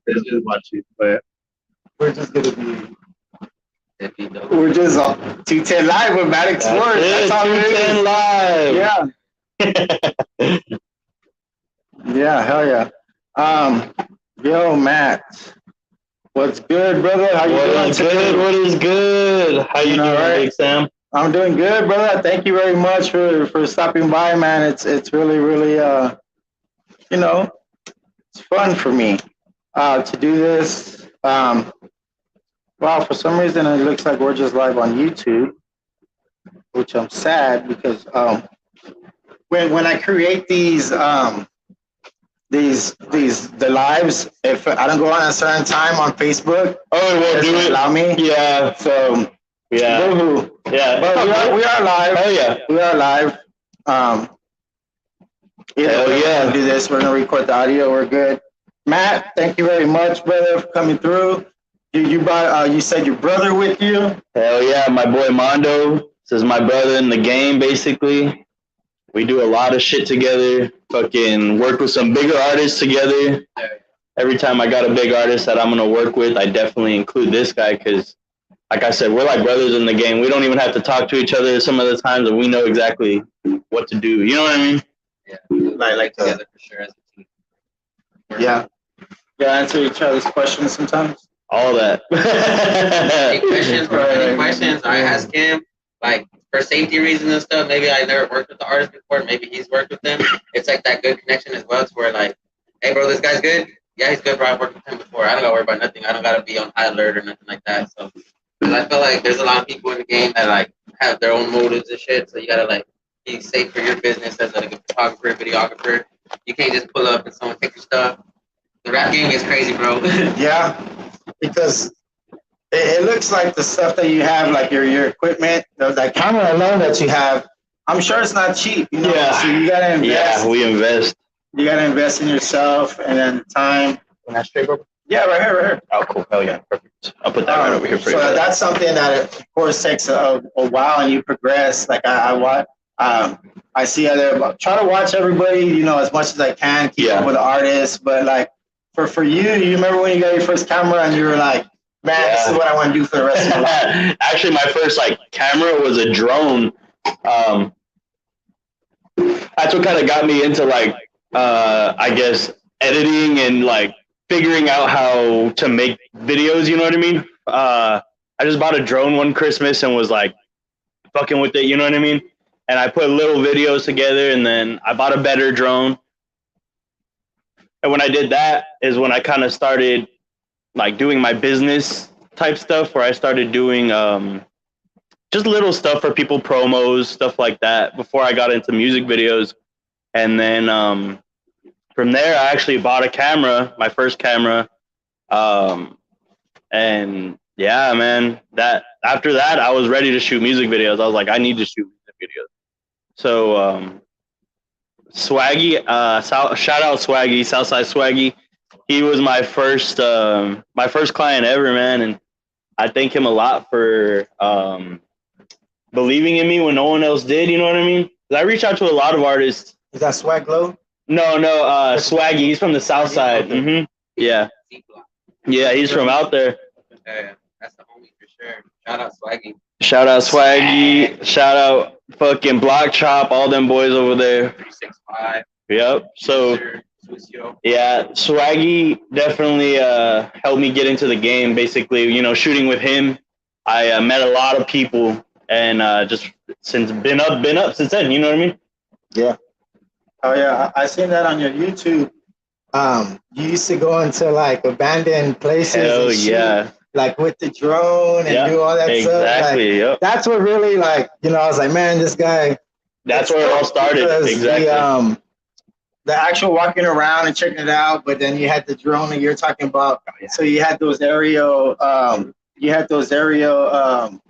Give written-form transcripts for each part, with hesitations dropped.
It's just watching, but we're just gonna be. We're just 210 live with Matt Xplorz. That's all it is. 210 live. Yeah. Yeah, hell yeah. Yo, Matt. What's good, brother? How you doing today? What is good? How you doing, right? Big Sam? I'm doing good, brother. Thank you very much for stopping by, man. It's really, really it's fun for me to do this. Wow, for some reason it looks like we're just live on YouTube, which I'm sad because when I create these the lives, if I don't go on a certain time on Facebook, it won't do it. Allow me. Yeah. So yeah. Boo-hoo. Yeah. But we are live. Oh yeah. We are live. Hell yeah. Do this. We're gonna record the audio. We're good. Matt, thank you very much, brother, for coming through. You brought you said your brother with you. Hell yeah, my boy Mondo. This is my brother in the game, basically. We do a lot of shit together. Fucking work with some bigger artists together. Every time I got a big artist that I'm gonna work with, I definitely include this guy because, like I said, we're like brothers in the game. We don't even have to talk to each other some of the times, and we know exactly what to do. You know what I mean? Yeah, like together for sure as a team. Yeah. Yeah, answer each other's questions sometimes. All that. Any questions, bro? Any questions? I ask him, like, for safety reasons and stuff. Maybe I never worked with the artist before. Maybe he's worked with them. It's like that good connection as well. It's where, like, hey, bro, this guy's good. Yeah, he's good, bro. I've worked with him before. I don't got to worry about nothing. I don't got to be on high alert or nothing like that. So, I feel like there's a lot of people in the game that, like, have their own motives and shit. So you got to, like, be safe for your business as like a photographer, videographer. You can't just pull up and someone take your stuff. The rap game is crazy, bro. Yeah, because it looks like the stuff that you have, like your equipment, that camera alone that you have, I'm sure it's not cheap. You know? Yeah. So you gotta invest. Yeah, we invest. You gotta invest in yourself and then time. Can I straight up? Yeah, right here. Oh, cool. Hell yeah, perfect. I'll put that right over here for you. So that's something that, of course, takes a while, and you progress. Like I see other, try to watch everybody, you know, as much as I can, keep up with the artists. But like for you remember when you got your first camera and you were like, man, this is what I want to do for the rest of my life. Actually, my first like camera was a drone. That's what kind of got me into like I guess editing and like figuring out how to make videos. You know what I mean? I just bought a drone one Christmas and was like fucking with it. You know what I mean? And I put little videos together, and then I bought a better drone. And when I did that is when I kind of started like doing my business type stuff, where I started doing just little stuff for people, promos, stuff like that, before I got into music videos. And then from there, I actually bought a camera, my first camera. And yeah, man, after that, I was ready to shoot music videos. I was like, I need to shoot music videos. So Swaggy, shout out Swaggy, Southside Swaggy. He was my first client ever, man, and I thank him a lot for believing in me when no one else did. You know what I mean? 'Cause I reach out to a lot of artists. Is that Swag Low? No, Swaggy. He's from the South Side. Mm-hmm. Yeah, he's from out there. Yeah, that's the homie for sure. Shout out Swaggy. Shout out Swaggy. Shout out fucking Block Chop, all them boys over there. 365. Yep. So yeah, Swaggy definitely helped me get into the game. Basically, you know, shooting with him, I met a lot of people, and just been up since then. You know what I mean? Yeah. Oh yeah, I seen that on your YouTube. You used to go into like abandoned places. Hell and shoot, yeah. like with the drone and do all that stuff. Exactly. Like, that's what really, like, you know, I was like, man, this guy. That's where it all started. Exactly. The actual walking around and checking it out, but then you had the drone that you're talking about. So you had those aerial,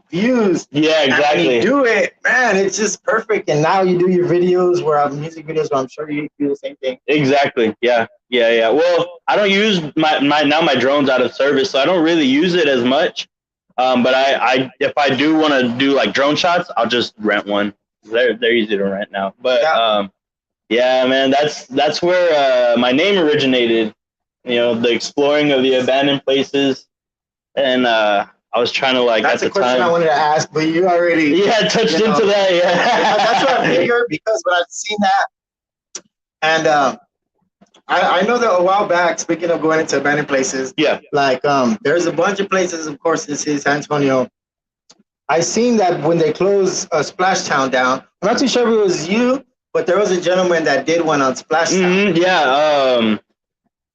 views. Yeah, exactly. And you do it, man. It's just perfect. And now you do your videos, music videos, where I'm sure you do the same thing. Exactly. Yeah. Well, I don't use my drone's out of service, so I don't really use it as much. But I if I do want to do like drone shots, I'll just rent one. They're easy to rent now. But yeah, man, that's where my name originated. the exploring of the abandoned places, and I was trying to like That's at a the question time. I wanted to ask, but you already Touched you know, into that. Yeah, that's what I figured because when I've seen that, and I know that a while back, speaking of going into abandoned places, like there's a bunch of places, of course, this is San Antonio. I seen that when they closed Splash Town down. I'm not too sure if it was you, but there was a gentleman that did one on Splash Town.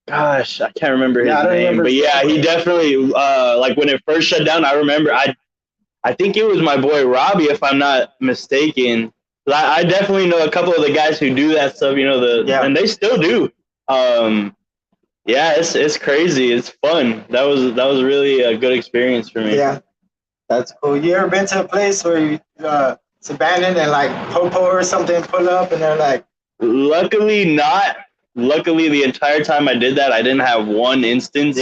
Gosh, I can't remember his name, but yeah, he definitely like when it first shut down. I remember I think it was my boy Robbie, if I'm not mistaken. I definitely know a couple of the guys who do that stuff. And they still do. It's crazy. It's fun. That was really a good experience for me. Yeah, that's cool. You ever been to a place where it's abandoned and like Popo or something pull up and they're like? Luckily not. Luckily, the entire time I did that, I didn't have one instance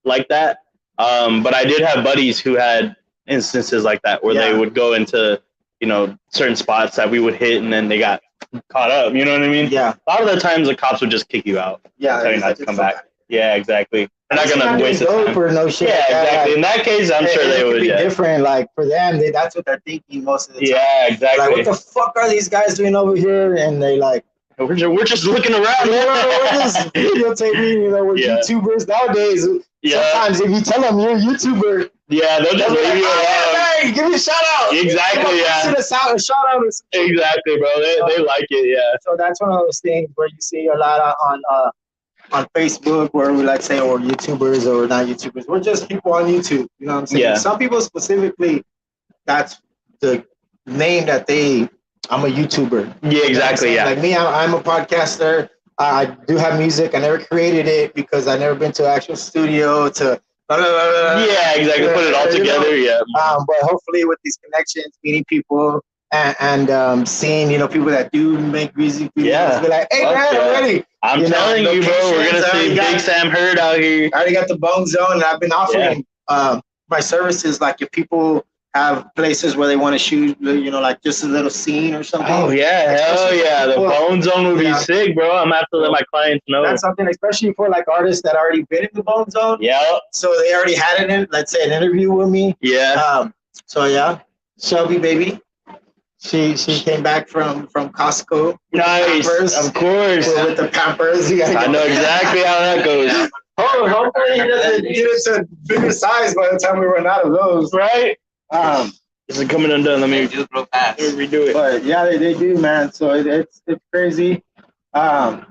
like that. But I did have buddies who had instances like that where they would go into certain spots that we would hit and then they got caught up. You know what I mean? Yeah. A lot of the times the cops would just kick you out. Yeah. Tell you not to come back. Yeah, exactly. They're not gonna waste time for no shit. Yeah, exactly. In that case, I'm sure they would. Be different. Like for them, that's what they're thinking most of the time. Yeah, exactly. Like, what the fuck are these guys doing over here? And they like. We're just looking around. We're just videotaping. We're YouTubers nowadays. Sometimes if you tell them you're a YouTuber, they'll just leave you alone. Hey, give me a shout out. Exactly. A shout out. Exactly, bro. They like it. Yeah. So that's one of those things where you see a lot on Facebook where we like say we're YouTubers or not YouTubers. We're just people on YouTube. You know what I'm saying? Yeah. Some people specifically, that's the name that I'm a YouTuber. Yeah, exactly. Yeah. Like me, I'm a podcaster. I do have music. I never created it because I never been to an actual studio to. Yeah, exactly. Put it all together. Yeah. But hopefully, with these connections, meeting people and seeing people that do make music videos, be like, hey man, I'm ready. I'm telling you, bro, we're gonna see Big Sam Hurd out here. I already got the BoneZone, and I've been offering my services. Like if people have places where they want to shoot, like just a little scene or something. Oh yeah, hell yeah! The BoneZone would be sick, bro. I'm gonna have to let my clients know. That's something, especially for like artists that already been in the BoneZone. Yeah. So they already had it in, let's say, an interview with me. Yeah. Shelby, baby. She came back from Costco. Nice, of course. With the Pampers. I know exactly how that goes. Hopefully he doesn't get it to bigger size by the time we run out of those. Right. This is coming undone. Let me do real fast. Redo it. But yeah, they do, man. So it's crazy. Thank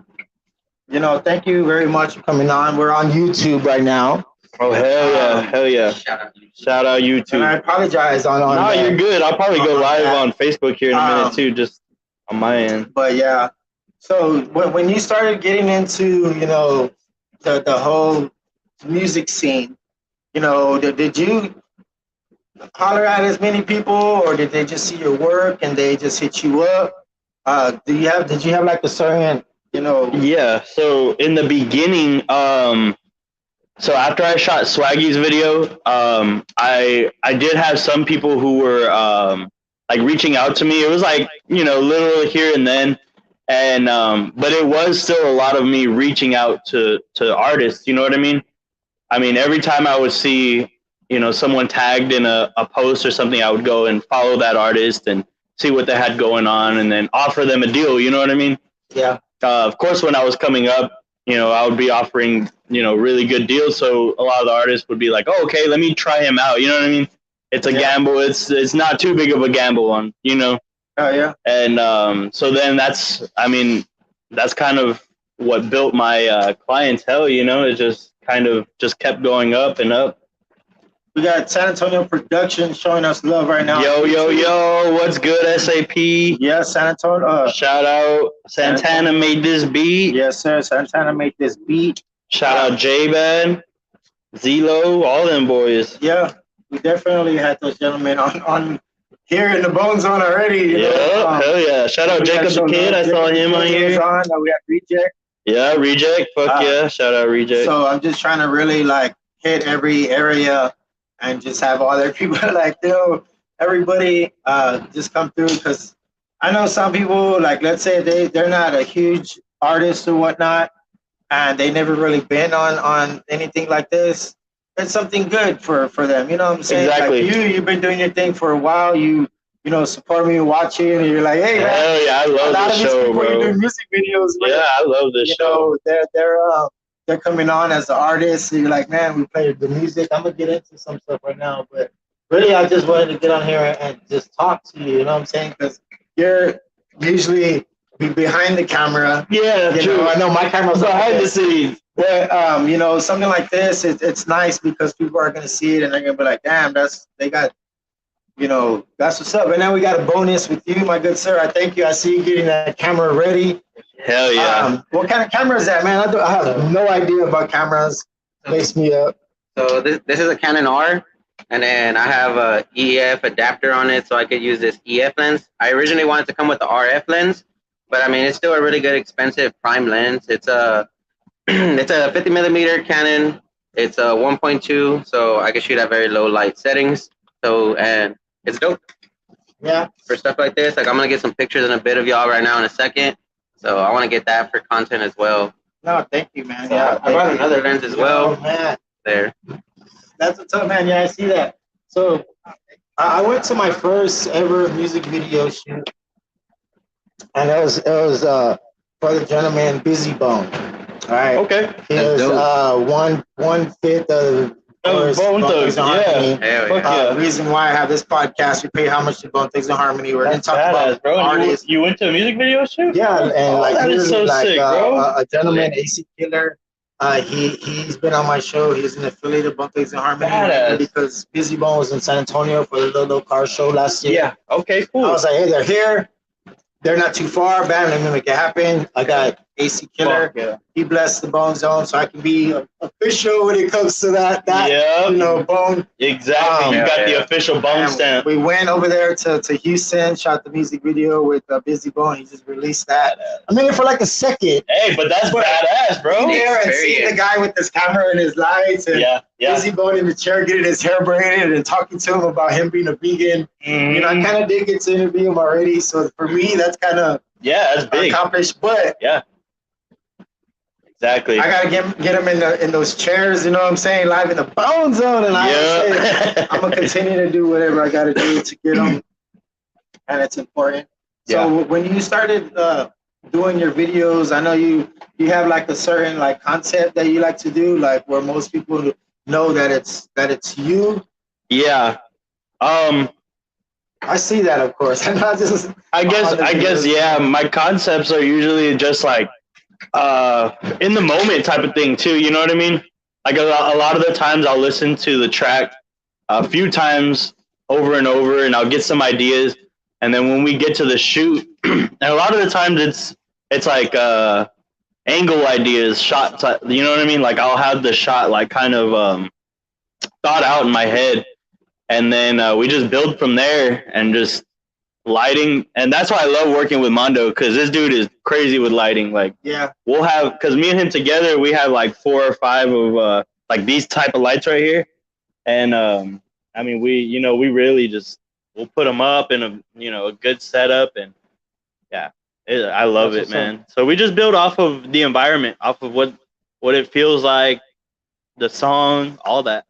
you very much for coming on. We're on YouTube right now. Oh hell yeah! Shout out YouTube. And I apologize on. No, you're good. I'll probably go live on Facebook here in a minute too, just on my end. But yeah, so when you started getting into the whole music scene, did you holler at as many people, or did they just see your work and they just hit you up? Did you have like a certain Yeah. So in the beginning, so after I shot Swaggy's video, I did have some people who were like reaching out to me. It was like literally here and then, and but it was still a lot of me reaching out to artists. You know what I mean? I mean, every time I would see someone tagged in a post or something, I would go and follow that artist and see what they had going on, and then offer them a deal. You know what I mean? Yeah. Of course, when I was coming up, I would be offering, really good deals. So a lot of the artists would be like, oh, okay, let me try him out. You know what I mean? It's a gamble. It's not too big of a gamble on, Oh, yeah. And so then that's kind of what built my clientele, It just kind of kept going up and up. We got San Antonio Production showing us love right now. Yo, what's good, SAP? Yeah, San Antonio. Shout out, Santana made this beat. Yes, sir, Santana made this beat. Shout out J-Bad, Zelo, all them boys. Yeah, we definitely had those gentlemen on here in the BoneZone already. Hell yeah. Shout out Jacob the Kid, I saw him on here. We have Reject. Yeah, Reject, fuck yeah, shout out Reject. So I'm just trying to really hit every area and just have all their people everybody just come through, because I know some people, let's say they're not a huge artist or whatnot, and they never really been on anything like this, it's something good for them. You know what I'm saying? Exactly. Like you've been doing your thing for a while. You know, support me, watching, and you're like, hey, man, hell yeah, I a love lot this of these show, people you're bro. doing music videos with. Yeah, I love this You show. know, they're coming on as the artists. And you're like, man, we play the music. I'm gonna get into some stuff right now, but really, I just wanted to get on here and just talk to you. You know what I'm saying? Because you're usually behind the camera. Yeah, You true. know, I know my camera's Behind the scenes. but you know, something like this, it's nice because people are gonna see it and they're gonna be like, damn, they got, you know, that's what's up. And now we got a bonus with you, my good sir. I thank you. I see you getting that camera ready. Hell yeah. What kind of camera is that, man? I have no idea about cameras. Makes me up. So this is a Canon R, and then I have a EF adapter on it, so I could use this EF lens. I originally wanted to come with the RF lens, but I mean it's still a really good, expensive prime lens. It's a it's a 50 millimeter Canon. It's a 1.2, so I can shoot at very low light settings. So and it's dope. Yeah. For stuff like this, like I'm gonna get some pictures and a bit of y'all right now in a second. So I want to get that for content as well. No, thank you, man. So Yeah, I brought another lens as well. Oh, man. There. That's what's up, man. Yeah, I see that. So I went to my first ever music video shoot, and it was for the gentleman Busy Bone. All right. Okay. He was 1/5 of Bone Thugs, yeah. Reason why I have this podcast, we pay homage to Bone Thugs and Harmony. We're going to talk about bro. artists. You went to a music video shoot? Yeah, and like that is so like, sick, bro. A gentleman, AC Killer. He's been on my show. He's an affiliate of Bone Thugs and Harmony. Badass. Because Busy Bone was in San Antonio for the Little Car Show last year. Yeah. Okay. Cool. I was like, hey, they're here. They're not too far. Bam, let me make it happen. I got AC Killer. Yeah. He blessed the BoneZone, so I can be official when it comes to that you know, Bone. Exactly. You got the official Bone stamp. We went over there to Houston, shot the music video with Busy Bone. He just released that. I'm in it for like a second. Hey, but that's badass, bro. There and seeing the guy with his camera and his lights and Busy Bone in the chair getting his hair braided and talking to him about him being a vegan. Mm-hmm. You know, I kind of did get to interview him already, so for me, that's kind of that's big. Accomplished. But exactly. I gotta get him in those chairs. You know what I'm saying? Live in the BoneZone, and I'm gonna continue to do whatever I gotta do to get him, and it's important. So when you started doing your videos, I know you have like a certain like concept that you like to do, like where most people know that it's you. Yeah. I see that, of course. I guess, yeah. My concepts are usually just like in the moment type of thing too. You know what I mean? Like a lot of the times I'll listen to the track a few times over and over, and I'll get some ideas. And then when we get to the shoot, and a lot of the times it's like angle ideas, shots. You know what I mean? Like I'll have the shot like kind of thought out in my head. And then we just build from there and just lighting. And that's why I love working with Mondo, because this dude is crazy with lighting. Like, we'll have, because me and him together, we have like 4 or 5 of like these type of lights right here. And I mean, we really just, we'll put them up in a good setup. And I love it, man. So we just build off of the environment, off of what it feels like, the song, all that.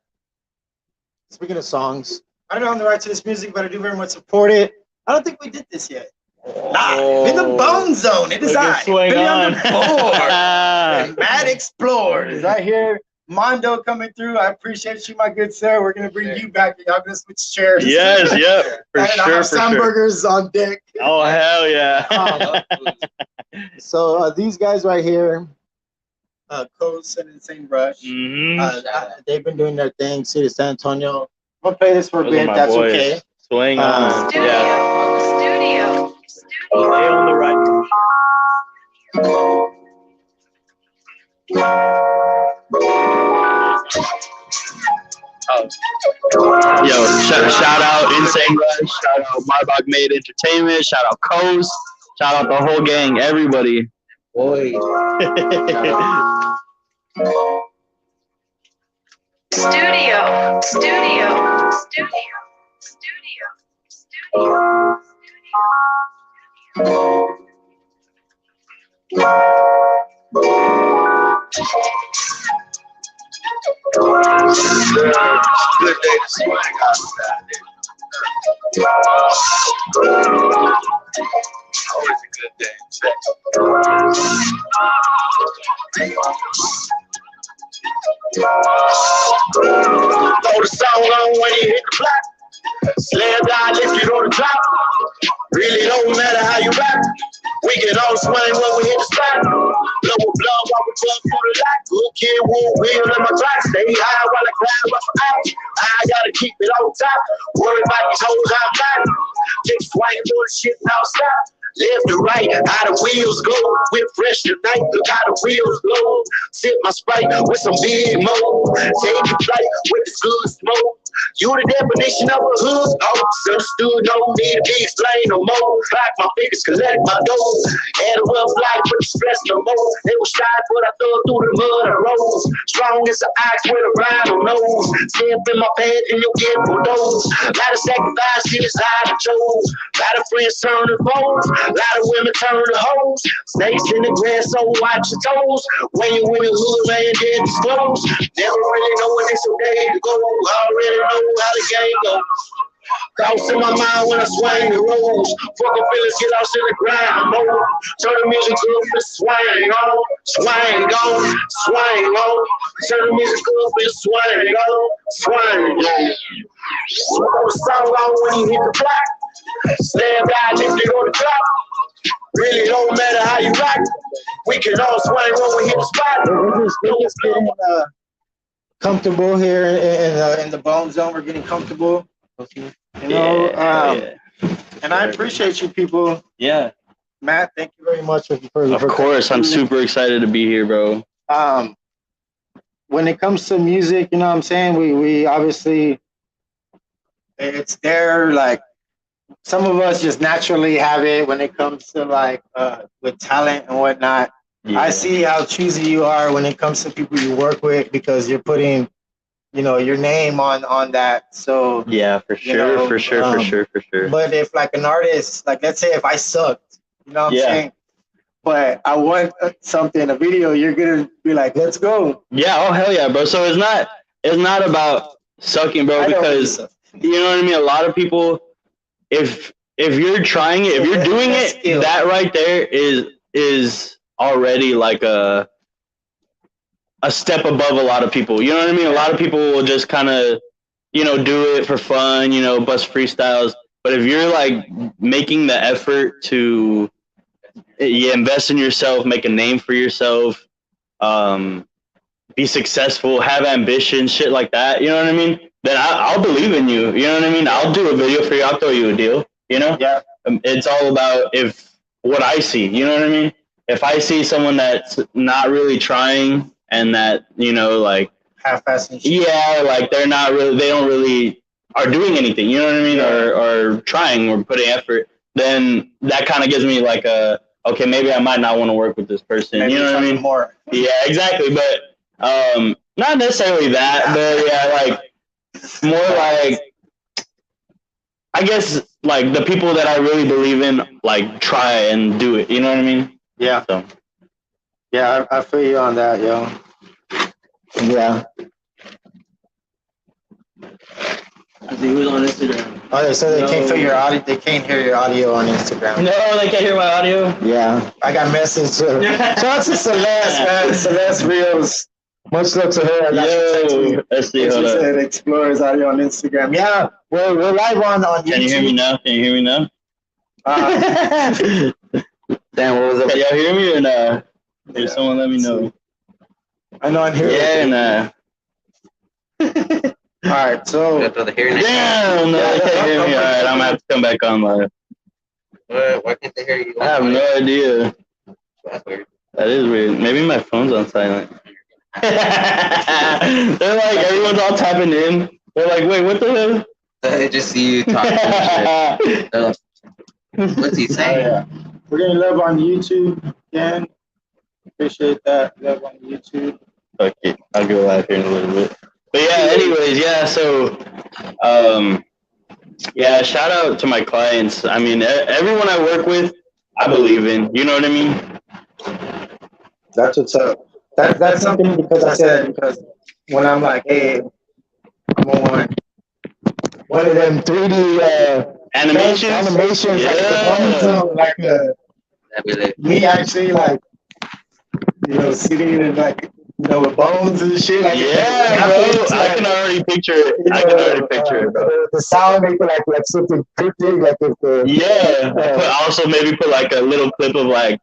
Speaking of songs, I don't own the right to this music, but I do very much support it. I don't think we did this yet. In the BoneZone, it is Billy on the board. And Matt Xplorz is right here. Mondo coming through. I appreciate you, my good sir. We're gonna bring you back, and y'all gonna switch chairs. Yes, for and sure. I have Samburgers on deck. Oh hell yeah! So these guys right here. Coast and Insane Rush. They've been doing their thing. City of San Antonio. I'm gonna play this for a bit. That's boys. Okay. Swing on. Studio. Stay on the right. Yo, shout out Insane Rush. Shout out Marbach Made Entertainment. Shout out Coast. Shout out the whole gang. Everybody. Boy. Studio. Good day to swing outside there. Always a good day in Texas. Throw the song on when you hit the block. Slam down, lift it on the top. Really don't matter how you rap. We get on swing when we hit the spot. Blow a blow while we jump through the light. Good kid, won't wheel in my track. Stay high while I climb up out. I gotta keep it on top. Worry about these hoes I'm not. Just swing through the shit now stop. Left to right, how the wheels go. We're fresh tonight, look how the wheels glow. Sip my Sprite with some big mo. Take a flight with this good smoke. You the definition of a hood. Oh, understood, don't need to be explained no more. Like my fingers collect my dough. Had a rough life, but the stress no more. They were shy, but I throw through the mud and rose. Strong as an ox with a rhino nose. Step in my pants and you'll get bulldozed. Lot of sacrifices I chose. Lot of friends turn to foes. A lot of women turn to hoes. Snakes in the grass, so watch your toes. When you in the hood, man, dead disclose. Never really know when it's a day to go. Already know how the game goes. Thoughts in my mind when I swing the rolls. Fucking feelings get lost in the grind mode. Turn the music up and swing on. Swing on. Swing on. Turn the music up and swing on. Swing on. Throw the song on when you hit the block. Slam down, lift it on the top. Really don't matter how you rock. We can all swing when we hit the spot. We're just getting comfortable here in the BoneZone. We're getting comfortable. You know, and I appreciate you people. Yeah. Matt, thank you very much for Of course, I'm super excited to be here, bro. When it comes to music, you know what I'm saying? We obviously, it's there, like, some of us just naturally have it when it comes to, like, with talent and whatnot. Yeah. I see how choosy you are when it comes to people you work with because you're putting, you know, your name on that. So yeah, for sure, for sure. But if, like, an artist, like, let's say if I sucked, you know what I'm saying? But I want something, a video, you're gonna be like, let's go. Yeah, oh hell yeah, bro. So it's not about sucking, bro, because you know what I mean? A lot of people, if you're trying it, if you're doing it, skill. That right there is already like a step above a lot of people. You know what I mean? A lot of people will just kind of, you know, do it for fun, you know, bust freestyles. But if you're like making the effort to invest in yourself, make a name for yourself, be successful, have ambition, shit like that, you know what I mean? Then I'll believe in you. You know what I mean? I'll do a video for you. I'll throw you a deal, you know? Yeah. It's all about what I see, you know what I mean? If I see someone that's not really trying and that, you know, like half-assing shit. Yeah, like they don't really are doing anything, you know what I mean? Or trying or putting effort, then that kind of gives me like okay, maybe I might not want to work with this person. Maybe, you know what I mean? More. Yeah, exactly. But not necessarily that, but yeah, like more like, I guess, like the people that I really believe in, like try and do it. You know what I mean? Yeah. So. Yeah, I feel you on that, yo. Yeah. He was on Instagram. Oh, so they can't feel your audio. They can't hear your audio on Instagram. No, they can't hear my audio. Yeah, I got message too. Shout out to Celeste, man. Celeste Rios. Much love to her. Yo, let's see. She said Xplorz audio on Instagram. Yeah, we're live on YouTube. Can you hear me now? Damn, what was up? Can y'all hear me or no? Yeah. Someone let me know. I know I'm here. Yeah, nah. All right, so. Damn, no, they can't hear me. All right, I'm gonna have to come back on live. Why can't they hear you? I have no idea. That's weird. That is weird. Maybe my phone's on silent. They're like, everyone's all tapping in. They're like, wait, what the hell? They just see you talking shit. They're like, what's he saying? Yeah. We're getting love on YouTube again. Appreciate that. Love on YouTube. Okay, I'll go live here in a little bit. But yeah, anyways, yeah, so, yeah, shout out to my clients. I mean, everyone I work with, I believe in. You know what I mean? That's what's up. That's something because when I'm like, hey, I'm on one of them 3D Animations? like Yeah. the BoneZone, like That'd be lit. me actually like sitting in like with bones and shit. Like Yeah, bro. I can already picture it. I can already picture it, bro. The sound make it like something cryptic, like if the But also maybe put like a little clip of like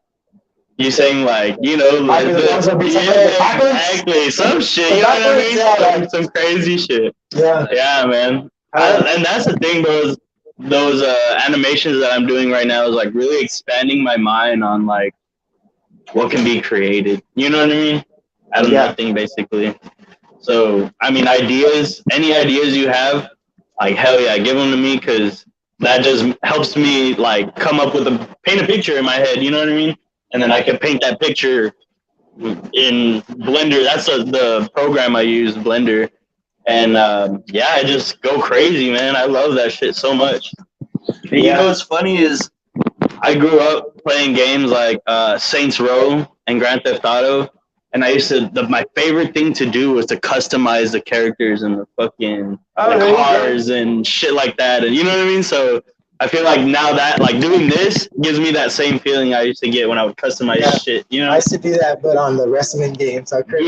you saying like exactly some shit. You know what I mean? Some crazy shit. Yeah, man. And that's the thing, bro. Those animations that I'm doing right now is like really expanding my mind on like what can be created. You know what I mean? Out of nothing, basically. So, I mean, any ideas you have, like, hell yeah, give them to me, because that just helps me, like, come up with paint a picture in my head, you know what I mean? And then I can paint that picture in Blender. That's the program I use, Blender. And, I just go crazy, man. I love that shit so much. And you know what's funny is I grew up playing games like Saints Row and Grand Theft Auto. And I used to, my favorite thing to do was to customize the characters and the fucking cars and shit like that. And you know what I mean? So I feel like now that, like, doing this gives me that same feeling I used to get when I would customize shit, you know? I used to do that, but on the wrestling games. That too,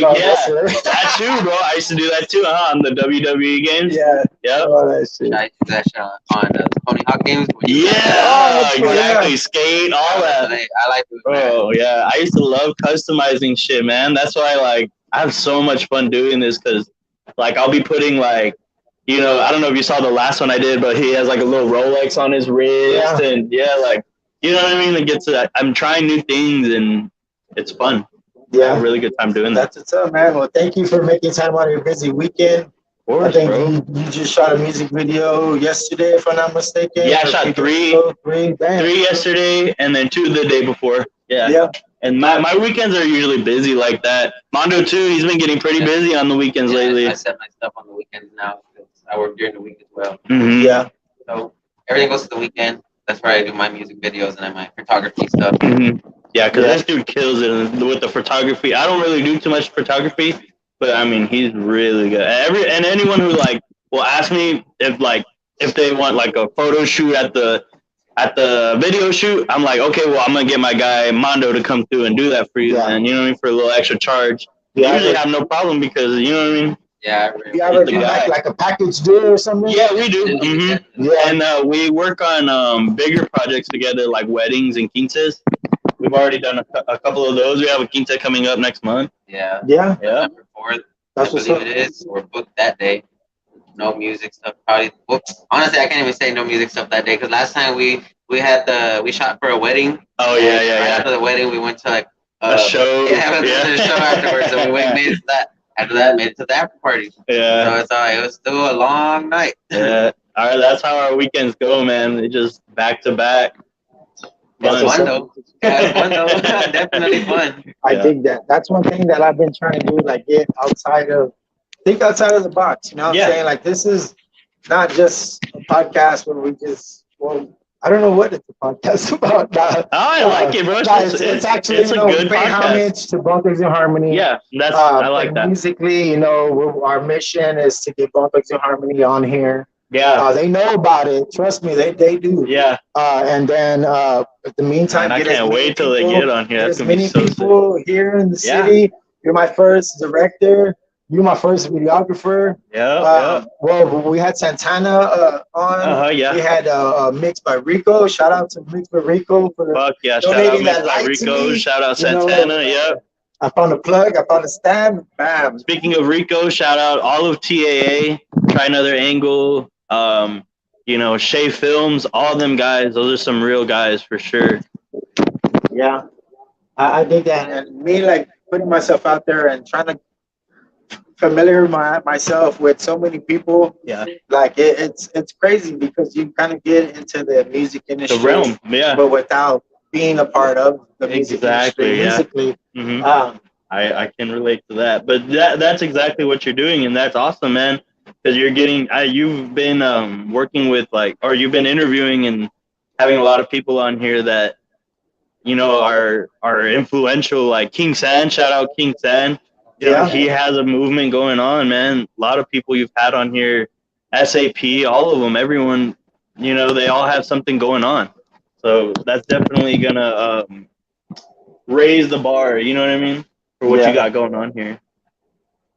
bro. I used to do that too, on the WWE games. Yeah. All that shit. I do that shit on the Tony Hawk games. Exactly. Skate, all that. I like it. Oh, yeah. I used to love customizing shit, man. That's why, like, I have so much fun doing this, because, like, I'll be putting, like, I don't know if you saw the last one I did, but he has like a little Rolex on his wrist, and like, you know what I mean? I'm trying new things, and it's fun. I have a really good time doing that. That's what's up, man. Well, thank you for making time out of your busy weekend. Of course, I think you just shot a music video yesterday, if I'm not mistaken. Yeah, I shot three yesterday, and then 2 the day before. Yeah. And my weekends are usually busy like that. Mondo too, he's been getting pretty busy on the weekends lately. I set my stuff on the weekends now. I work during the week as well. Mm-hmm. Yeah. So everything goes to the weekend. That's where I do my music videos and then my photography stuff. Mm-hmm. Yeah, because this dude kills it with the photography. I don't really do too much photography, but I mean, he's really good. And anyone who like will ask me if they want like a photo shoot at the video shoot, I'm like, okay, well, I'm gonna get my guy Mondo to come through and do that for you, and you know what I mean, for a little extra charge. I usually have no problem, because you know what I mean. Yeah. You ever do like a package deal or something? Yeah, we do. Mm-hmm. Yeah. And we work on bigger projects together, like weddings and quinces. We've already done a couple of those. We have a quince coming up next month. Yeah. Number 4th, I believe it is. We're booked that day. No music stuff. Probably booked. Honestly, I can't even say no music stuff that day, because last time we shot for a wedding. Oh yeah. After the wedding, we went to like a show. Yeah, we went to the show afterwards, and we made it to that. After that, made it to the after party. Yeah. So it was still a long night. Yeah. All right, that's how our weekends go, man. They just back to back. Fun though. Definitely fun. I think that's one thing that I've been trying to do, like think outside of the box. You know what I'm saying? Like, this is not just a podcast where we just, I don't know what it's a podcast about. I like it, bro. It's actually a good podcast. Homage to Bone Thugs and Harmony. Yeah, I like that. Musically, our mission is to get Bone Thugs and Harmony on here. Yeah. They know about it. Trust me, they do. Yeah. And then in the meantime, I can't wait till they get on here. There's many people here in the city. You're my first director. You're my first videographer. Yeah. Well, we had Santana on. Yeah. We had Mixed by Rico. Shout out to Mixed by Rico for donating that light Rico. To me. Shout out Santana. I found a plug. I found a stab. Bam. Speaking of Rico, shout out all of TAA. Try Another Angle. Shea Films. All them guys. Those are some real guys for sure. Yeah. I think that, and me like putting myself out there and trying to familiar myself with so many people. Yeah. Like it's crazy, because you kind of get into the music industry, the realm, but without being a part of the music industry musically. Mm-hmm. I can relate to that, but that's exactly what you're doing, and that's awesome, man. Because you're getting, you've been working with you've been interviewing and having a lot of people on here that are influential, like King San. Shout out King San. He has a movement going on, man. A lot of people you've had on here, SAP, all of them, everyone, they all have something going on. So that's definitely gonna raise the bar. You know what I mean, for what you got going on here.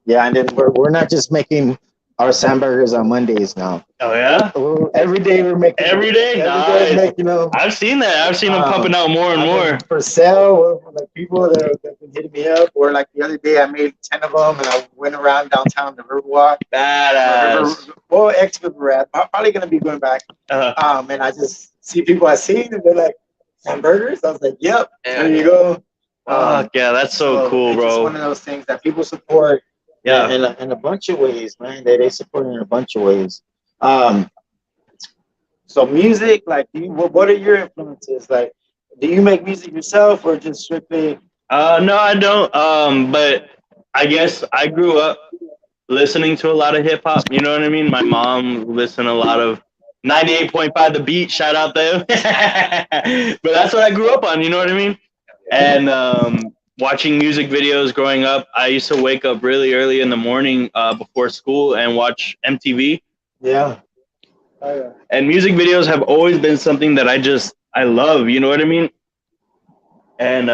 Yeah, and then we're not just making our Sandburgers on Mondays now. Oh yeah. Every day we're making. Every day, nice. Making them. I've seen that. I've seen them pumping out more and more. For sale, like people that have been hitting me up, or like the other day I made 10 of them and I went around downtown the Riverwalk. Badass. Ex-River. I'm probably gonna be going back. And I just see people I seen and they're like, "Hamburgers." I was like, "Yep, there you go." Yeah, that's so cool, bro. It's one of those things that people support. Yeah, in a bunch of ways, man. They support in a bunch of ways. So music, like, what are your influences? Like, do you make music yourself or just strictly? No, I don't. But I guess I grew up listening to a lot of hip hop. You know what I mean? My mom listened to a lot of 98.5 The Beat. Shout out them. But that's what I grew up on. You know what I mean? And watching music videos growing up, I used to wake up really early in the morning before school and watch MTV. Yeah. And music videos have always been something that I love, you know what I mean? And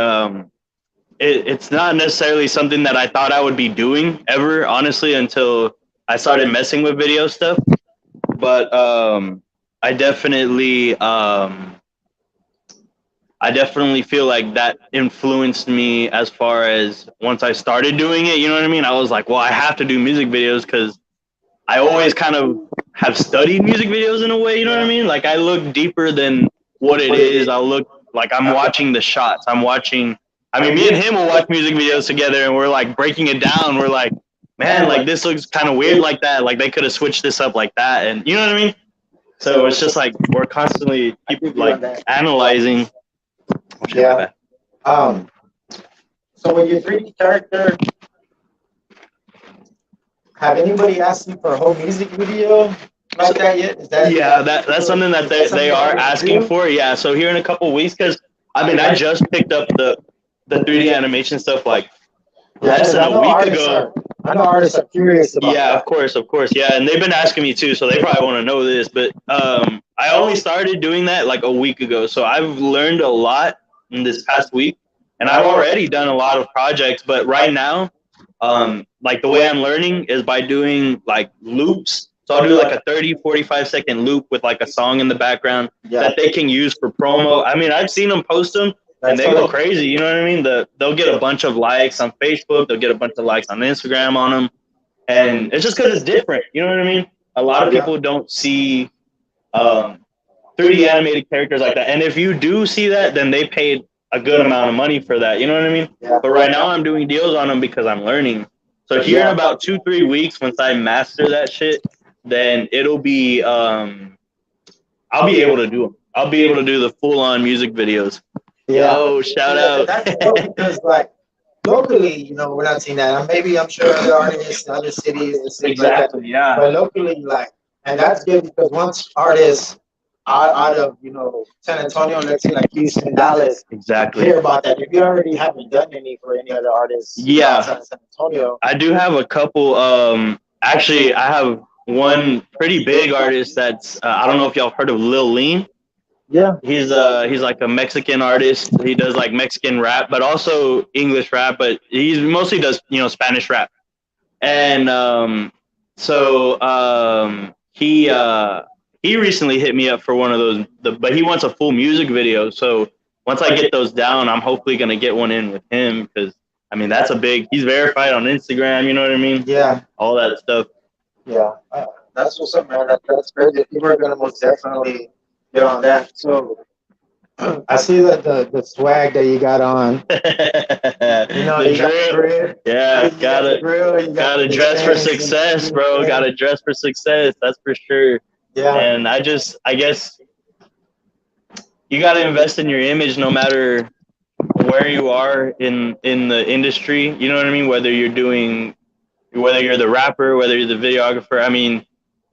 it's not necessarily something that I thought I would be doing ever, honestly, until I started messing with video stuff. But I definitely feel like that influenced me as far as once I started doing it, you know what I mean? I was like, well, I have to do music videos because I always kind of have studied music videos in a way, you know what I mean? Like I look deeper than what it is. I'll look like I'm watching the shots. Me and him will watch music videos together and we're like breaking it down. We're like, man, like this looks kind of weird like that. Like they could have switched this up like that. And you know what I mean? So it's just like we're constantly analyzing. Yeah. So when you're 3D character, have anybody asked you for a whole music video like that yet? That's something that they are asking for. Yeah. So here in a couple of weeks, because I just picked up the 3D animation stuff like less than a week ago. I know artists are curious about that. Yeah, of course. Yeah, and they've been asking me too, so they probably want to know this. But I only started doing that like a week ago, so I've learned a lot in this past week, and I've already done a lot of projects. But right now, like the way I'm learning is by doing like loops. So I'll do like a 30, 45-second loop with like a song in the background that they can use for promo. I've seen them post them. And they go crazy, you know what I mean? They'll get a bunch of likes on Facebook. They'll get a bunch of likes on Instagram on them. And it's just because it's different, you know what I mean? A lot of people don't see 3D animated characters like that. And if you do see that, then they paid a good amount of money for that, you know what I mean? But right now I'm doing deals on them because I'm learning. So here in about 2-3 weeks, once I master that shit, then it'll be, I'll be able to do them. I'll be able to do the full-on music videos. Yo, shout out. That's dope because, like, locally, we're not seeing that. I'm sure other artists in other cities and cities like that. Yeah. But locally, like, and that's good because once artists out of, San Antonio, let's say like Houston, Dallas, hear about that. If you already haven't done any for any other artists outside of San Antonio. I do have a couple. Actually, I have one pretty big artist that's, I don't know if y'all heard of Lil Lean. Yeah, he's like a Mexican artist. He does like Mexican rap, but also English rap. But he mostly does Spanish rap. And he recently hit me up for one of those. But he wants a full music video. So once I get those down, I'm hopefully gonna get one in with him because that's a big. He's verified on Instagram. You know what I mean? Yeah, all that stuff. Yeah, that's what's up, man. That's great. People are gonna most definitely get on that. So I see that the swag that you got on. You got the grill. Yeah, gotta dress for success, bro. Gotta dress for success. That's for sure. Yeah. And I guess you gotta invest in your image no matter where you are in the industry. You know what I mean? Whether you're the rapper, whether you're the videographer.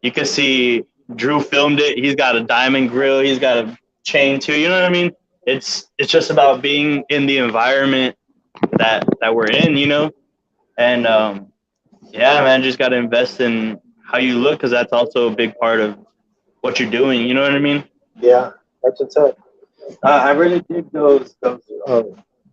You can see Drew filmed it. He's got a diamond grill. He's got a chain too. You know what I mean? It's just about being in the environment that we're in, And yeah, man, just got to invest in how you look because that's also a big part of what you're doing. You know what I mean? Yeah, that's what's up. I really dig those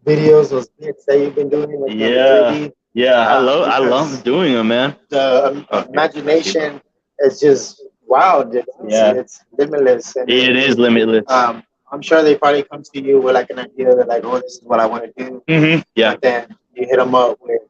videos, those bits that you've been doing with the Yeah, 3D. yeah. I Because love doing them, man. the imagination is just wild. Yeah. It's limitless. And It is limitless. I'm sure they probably come to you with like an idea that like, oh, this is what I want to do. Yeah. But then you hit them up with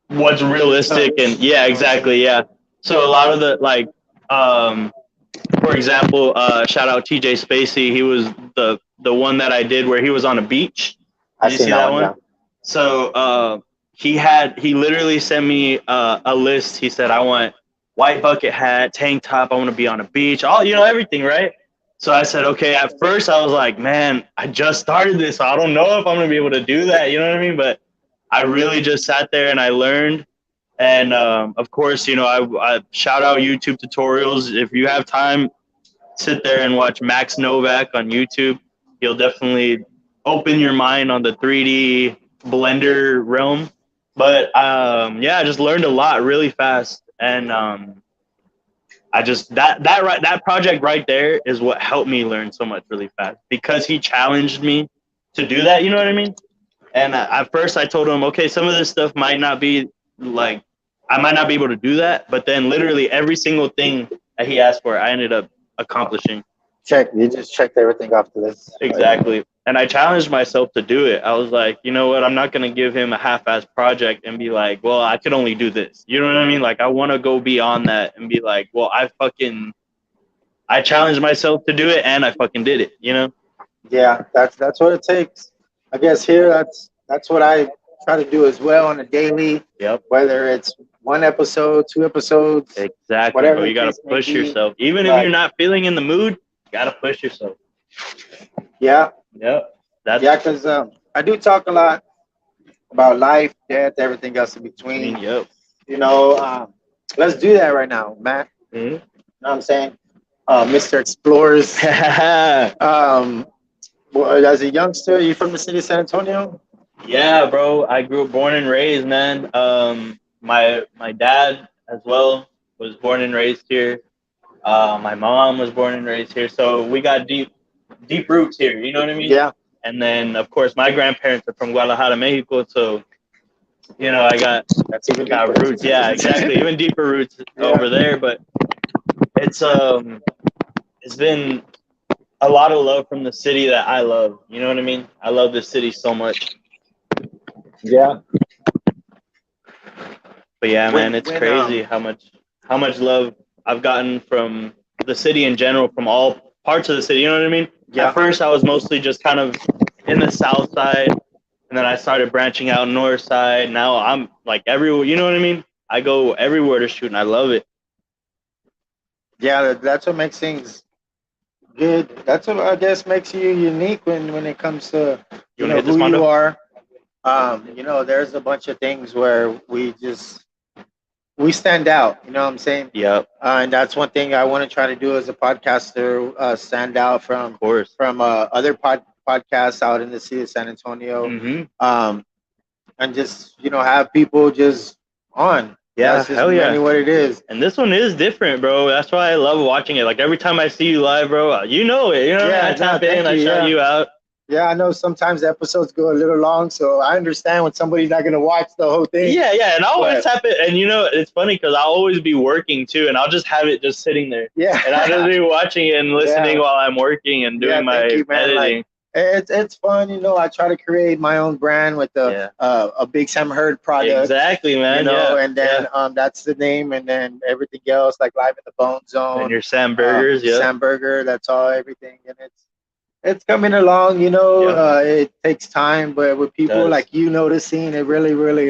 What's realistic and yeah, exactly. Yeah. So a lot of the like, for example, shout out TJ Spacey. He was the one that I did where he was on a beach. Did you see that one? Yeah. So he literally sent me a list. He said, I want white bucket hat, tank top. I want to be on a beach. All everything, right? So I said, okay. At first, I was like, man, I just started this, so I don't know if I'm gonna be able to do that. You know what I mean? But I really just sat there and I learned. And of course, I shout out YouTube tutorials. If you have time, sit there and watch Max Novak on YouTube. He'll definitely open your mind on the 3D Blender realm. But yeah, I just learned a lot really fast, and I just that project right there is what helped me learn so much really fast because he challenged me to do that. You know what I mean? And at first, I told him, okay, some of this stuff might not be like I might not be able to do that, but then literally every single thing that he asked for, I ended up accomplishing. You just checked everything off the list. Exactly. And I challenged myself to do it. I was like, you know what? I'm not going to give him a half-assed project and be like, well, I could only do this. You know what I mean? Like, I want to go beyond that and be like, well, I challenged myself to do it and I fucking did it, you know? Yeah, that's what it takes. I guess here, that's what I try to do as well on a daily. Yep. Whether it's 1 episode, 2 episodes. Exactly. Whatever Bro, you got to push yourself. Even like, if you're not feeling in the mood, you got to push yourself. Yeah. Yep. Because I do talk a lot about life, death, everything else in between. Yep. You know, let's do that right now, Matt. Mm-hmm. You know what I'm saying? Mr. Xplorz. Well, as a youngster, you from the city of San Antonio? Yeah, bro. I grew up born and raised, man. My dad as well was born and raised here. My mom was born and raised here. So we got deep roots here. You know what I mean? Yeah. And then, of course, my grandparents are from Guadalajara, Mexico. So, I got roots. Yeah, exactly. Even deeper roots over there. But it's been a lot of love from the city that I love. You know what I mean? I love this city so much. Yeah. But yeah, man, it's crazy how much love I've gotten from the city in general, from all parts of the city. You know what I mean? Yeah. At first, I was mostly just kind of in the south side, and then I started branching out north side. Now I'm like everywhere. You know what I mean? I go everywhere to shoot, and I love it. Yeah, that's what makes things good. That's what I guess makes you unique when it comes to who you are. There's a bunch of things where we stand out. You know what I'm saying? Yep. And that's one thing I want to try to do as a podcaster, stand out from other podcasts out in the city of San Antonio. Mm-hmm. And just have people just on. Yeah, that's just hell yeah. What it is. And this one is different, bro. That's why I love watching it. Like every time I see you live, bro, you know it. I tap in, I shout you out. Yeah, I know sometimes the episodes go a little long, so I understand when somebody's not going to watch the whole thing. Yeah, and I always have it. And it's funny because I'll always be working too, and I'll just have it just sitting there. Yeah. And I'll just be watching it and listening while I'm working and doing my editing. It's fun, I try to create my own brand with a Big Sam Heard product. Exactly, man. And then that's the name, and then everything else like Live in the BoneZone. And your Sam Burgers, Sam Burger, that's all, everything, and it's coming along. It takes time, but with people like noticing, it really, really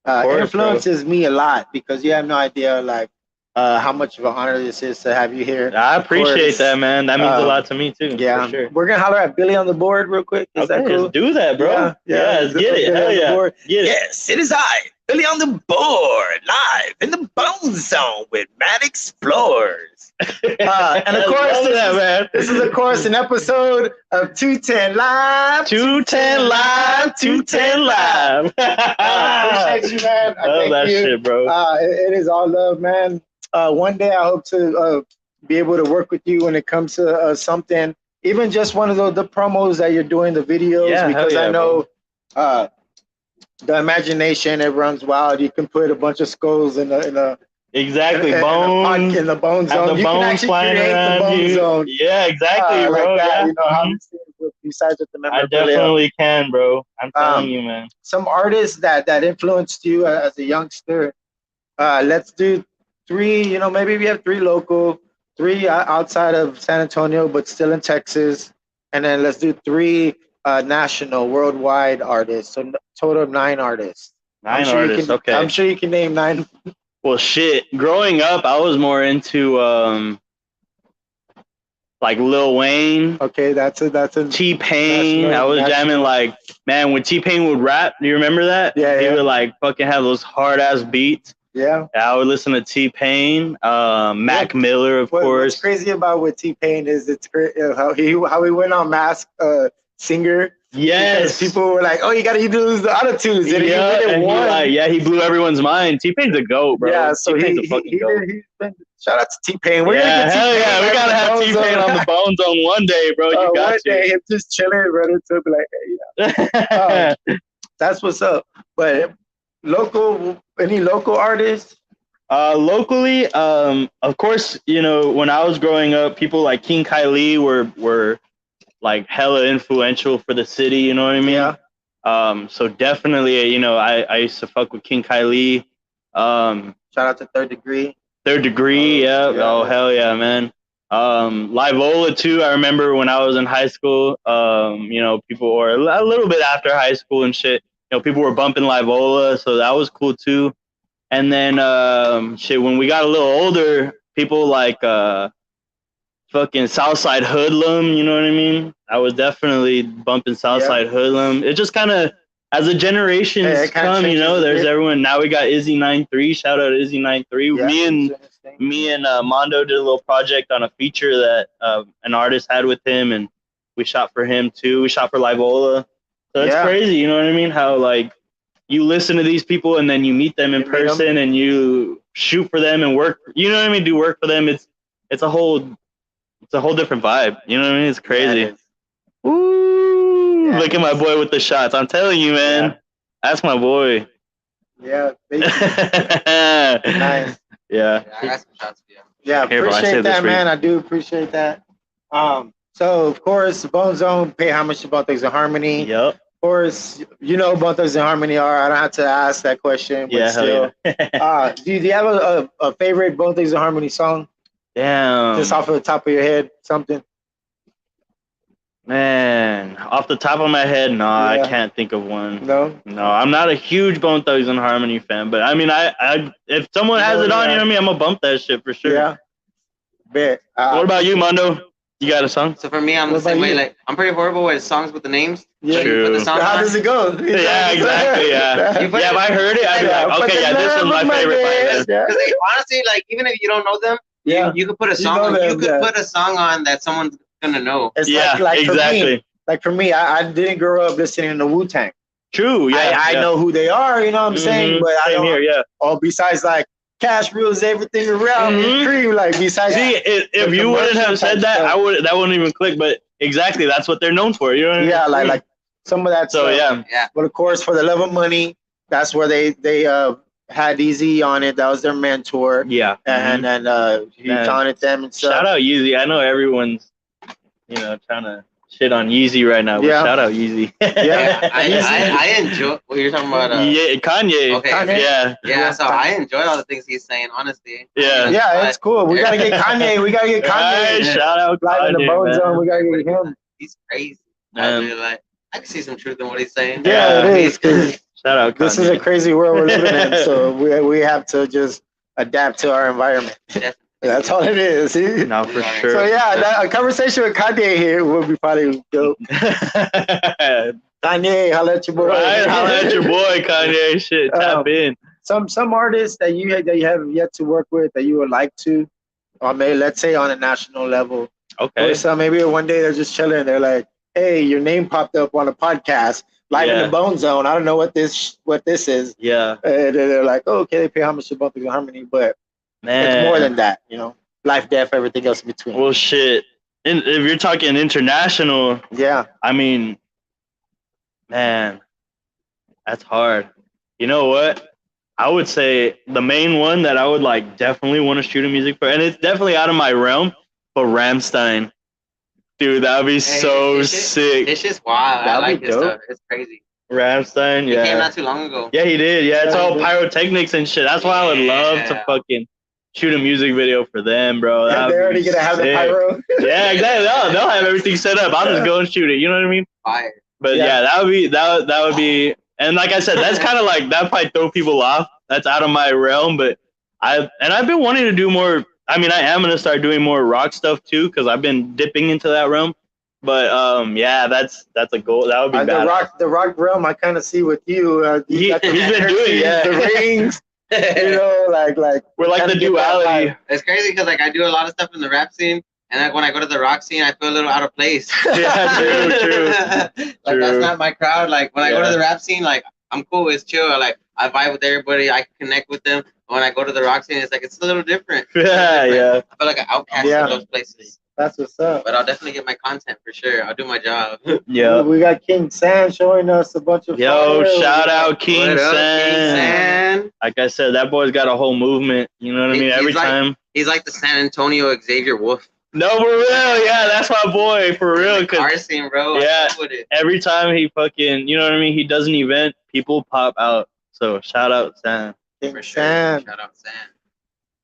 influences me a lot because you have no idea how much of an honor this is to have you here. I appreciate that, man. That means a lot to me too. Yeah, for sure. We're gonna holler at Billy on the board real quick. Is that cool? Let's do that, bro. Yeah, let's get it. Hell yeah. Get it. Yes, it is I. Billy on the board, live in the BoneZone with Matt Xplorz. And of course, this is of course an episode of 210 Live. 210 Live, 210 Live. Appreciate you, man. Love that shit, bro. It is all love, man. One day I hope to be able to work with you when it comes to something, even just one of the promos that you're doing, the videos, because I know the imagination, it runs wild. You can put a bunch of skulls in a exactly bones in the BoneZone. You can actually create the BoneZone. Yeah, exactly, bro. Like that, Yeah. you know, how besides with the I memorabilia. definitely can, bro. I'm telling you, man. Some artists that influenced you as a youngster. Let's do 3. You know, maybe we have 3 local, 3 outside of San Antonio, but still in Texas, and then let's do 3 national, worldwide artists. So total of 9 artists. 9 artists. Okay. I'm sure you can name 9. Well, shit. Growing up, I was more into like Lil Wayne. Okay, that's a T-Pain. I was jamming like, man, when T-Pain would rap, do you remember that? Yeah, he would like fucking have those hard ass beats. Yeah. I would listen to T-Pain, Mac Miller, of course. What's crazy about with T-Pain is it's great how he went on Mask Singer. Yes. Because people were like, "Oh, you gotta use the auto-tunes." And he blew everyone's mind. T-Pain's a goat, bro. Yeah, so T-Pain's a fucking goat. Shout out to T-Pain. Hell yeah, we gotta have T-Pain on the BoneZone one day, bro. You got one day, him just chilling, ready to be like, "Hey, yeah." That's what's up. But any local artists? Locally, of course, you know, when I was growing up, people like King Kylie were like hella influential for the city, you know what I mean? Yeah. So definitely, you know, I used to fuck with King Kylie. Shout out to Third Degree. Third Degree, yeah. Oh, hell yeah, man. Livola too. I remember when I was in high school, you know, people were a little bit after high school and shit. You know, people were bumping Livola, so that was cool too. And then when we got a little older, people like fucking Southside Hoodlum, you know what I mean? I was definitely bumping Southside Hoodlum. It just kind of, as a generations come, you know, there's everyone. Now we got Izzy 93. Shout out to Izzy 93. Yeah, me and Mondo did a little project on a feature that an artist had with him, and we shot for him too. We shot for Livola. So it's crazy, you know what I mean? How like you listen to these people and then you meet them in person and you shoot for them and work. You know what I mean? Do work for them. It's a whole different vibe. You know what I mean? It's crazy. Woo! Yeah, look at my boy with the shots. I'm telling you, man. Yeah. That's my boy. Yeah. Nice. Yeah. I got some shots for you. Yeah, appreciate that, man. I do appreciate that. So of course, BoneZone pay homage to Bone Thugs and Harmony. Yep. Of course, you know Bone Thugs and Harmony are. I don't have to ask that question, but still. Yeah. Do you have a favorite Bone Thugs and Harmony song? Damn. Just off of the top of your head, something. Man, off the top of my head, no, I can't think of one. No, I'm not a huge Bone Thugs and Harmony fan, but I mean, I if someone has it on, you know what I mean, I'm gonna bump that shit for sure. Yeah. Bet. What about you, Mondo? You got a song? So for me, I'm the same way. Like, I'm pretty horrible with songs with the names. Yeah. True. How does it go? Yeah, exactly. Yeah. If I heard it, I'd be like, okay, this one's my favorite. Because honestly, like, even if you don't know them, you could put a song. You could put a song on that someone's gonna know. It's like exactly. For me, I didn't grow up listening to Wu-Tang. True. Yeah. I know who they are. You know what I'm saying? But I don't. Oh, besides like Cash rules everything around. Cream, like besides. See, if you wouldn't have said that, that wouldn't even click. But exactly, that's what they're known for. You know what I mean? Yeah, like some of that. So stuff. Yeah. But of course, For the Love of Money, that's where they had Easy on it. That was their mentor. Yeah. And he taunted them and stuff. Shout out Yeezy. I know everyone's, trying to shit on Yeezy right now. But shout out Yeezy. I enjoy what you're talking about. Kanye. Okay. Kanye. Yeah. So I enjoy all the things he's saying. Honestly. Yeah. Yeah, it's cool. We gotta get Kanye. Shout out Kanye. In the BoneZone. We gotta get him. He's crazy. I can see some truth in what he's saying. Yeah, it is. Shout out Kanye. This is a crazy world we're living in, so we have to just adapt to our environment. That's all it is. See? No, for sure. So a conversation with Kanye here would be probably dope. Kanye, holla at your boy. Right, holla at your boy, Kanye. Shit, tap in. Some artists that you have yet to work with that you would like to, or maybe let's say on a national level. Okay. Or some maybe one day they're just chilling. They're like, "Hey, your name popped up on a podcast, live in the BoneZone. I don't know what this is." Yeah. And they're like, oh, "Okay, they pay homage to Bone Harmony, but it's more than that, you know, life, death, everything else in between." Well, shit. If you're talking international, yeah, I mean, man, that's hard. You know what? I would say the main one that I would like definitely want to shoot a music for, and it's definitely out of my realm, but Rammstein. Dude, that would be so sick. It's just wild. I like this stuff. It's crazy. Rammstein, yeah. He came not too long ago. Yeah, he did. Yeah, it's all pyrotechnics and shit. That's why I would love to fucking shoot a music video for them, bro. Yeah, they're already gonna have the pyro. Yeah, exactly. They'll have everything set up. I'll just go and shoot it. You know what I mean? Fire. But yeah, that would be. And like I said, that's kind of like that might throw people off. That's out of my realm. But I've been wanting to do more. I mean, I am gonna start doing more rock stuff too because I've been dipping into that realm. But yeah, that's a goal. That would be the rock realm. I kind of see with you. He's been doing the rings. You know, like we're like the duality. It's crazy because like I do a lot of stuff in the rap scene, and like when I go to the rock scene, I feel a little out of place. Yeah, true. Like that's not my crowd. Like when I go to the rap scene, like I'm cool, it's chill. Like I vibe with everybody, I connect with them. When I go to the rock scene, it's like it's a little different. Yeah. I feel like an outcast in those places. That's what's up. But I'll definitely get my content for sure. I'll do my job. Yeah. We got King San showing us a bunch of fire. Shout out King San. Like I said, that boy's got a whole movement. You know what I mean? Every time. He's like the San Antonio Xavier Wolf. No, for real. Yeah, that's my boy. For real. Our scene, bro. Yeah. Every time he fucking, you know what I mean? He does an event, people pop out. So shout out San. King San. Shout out San.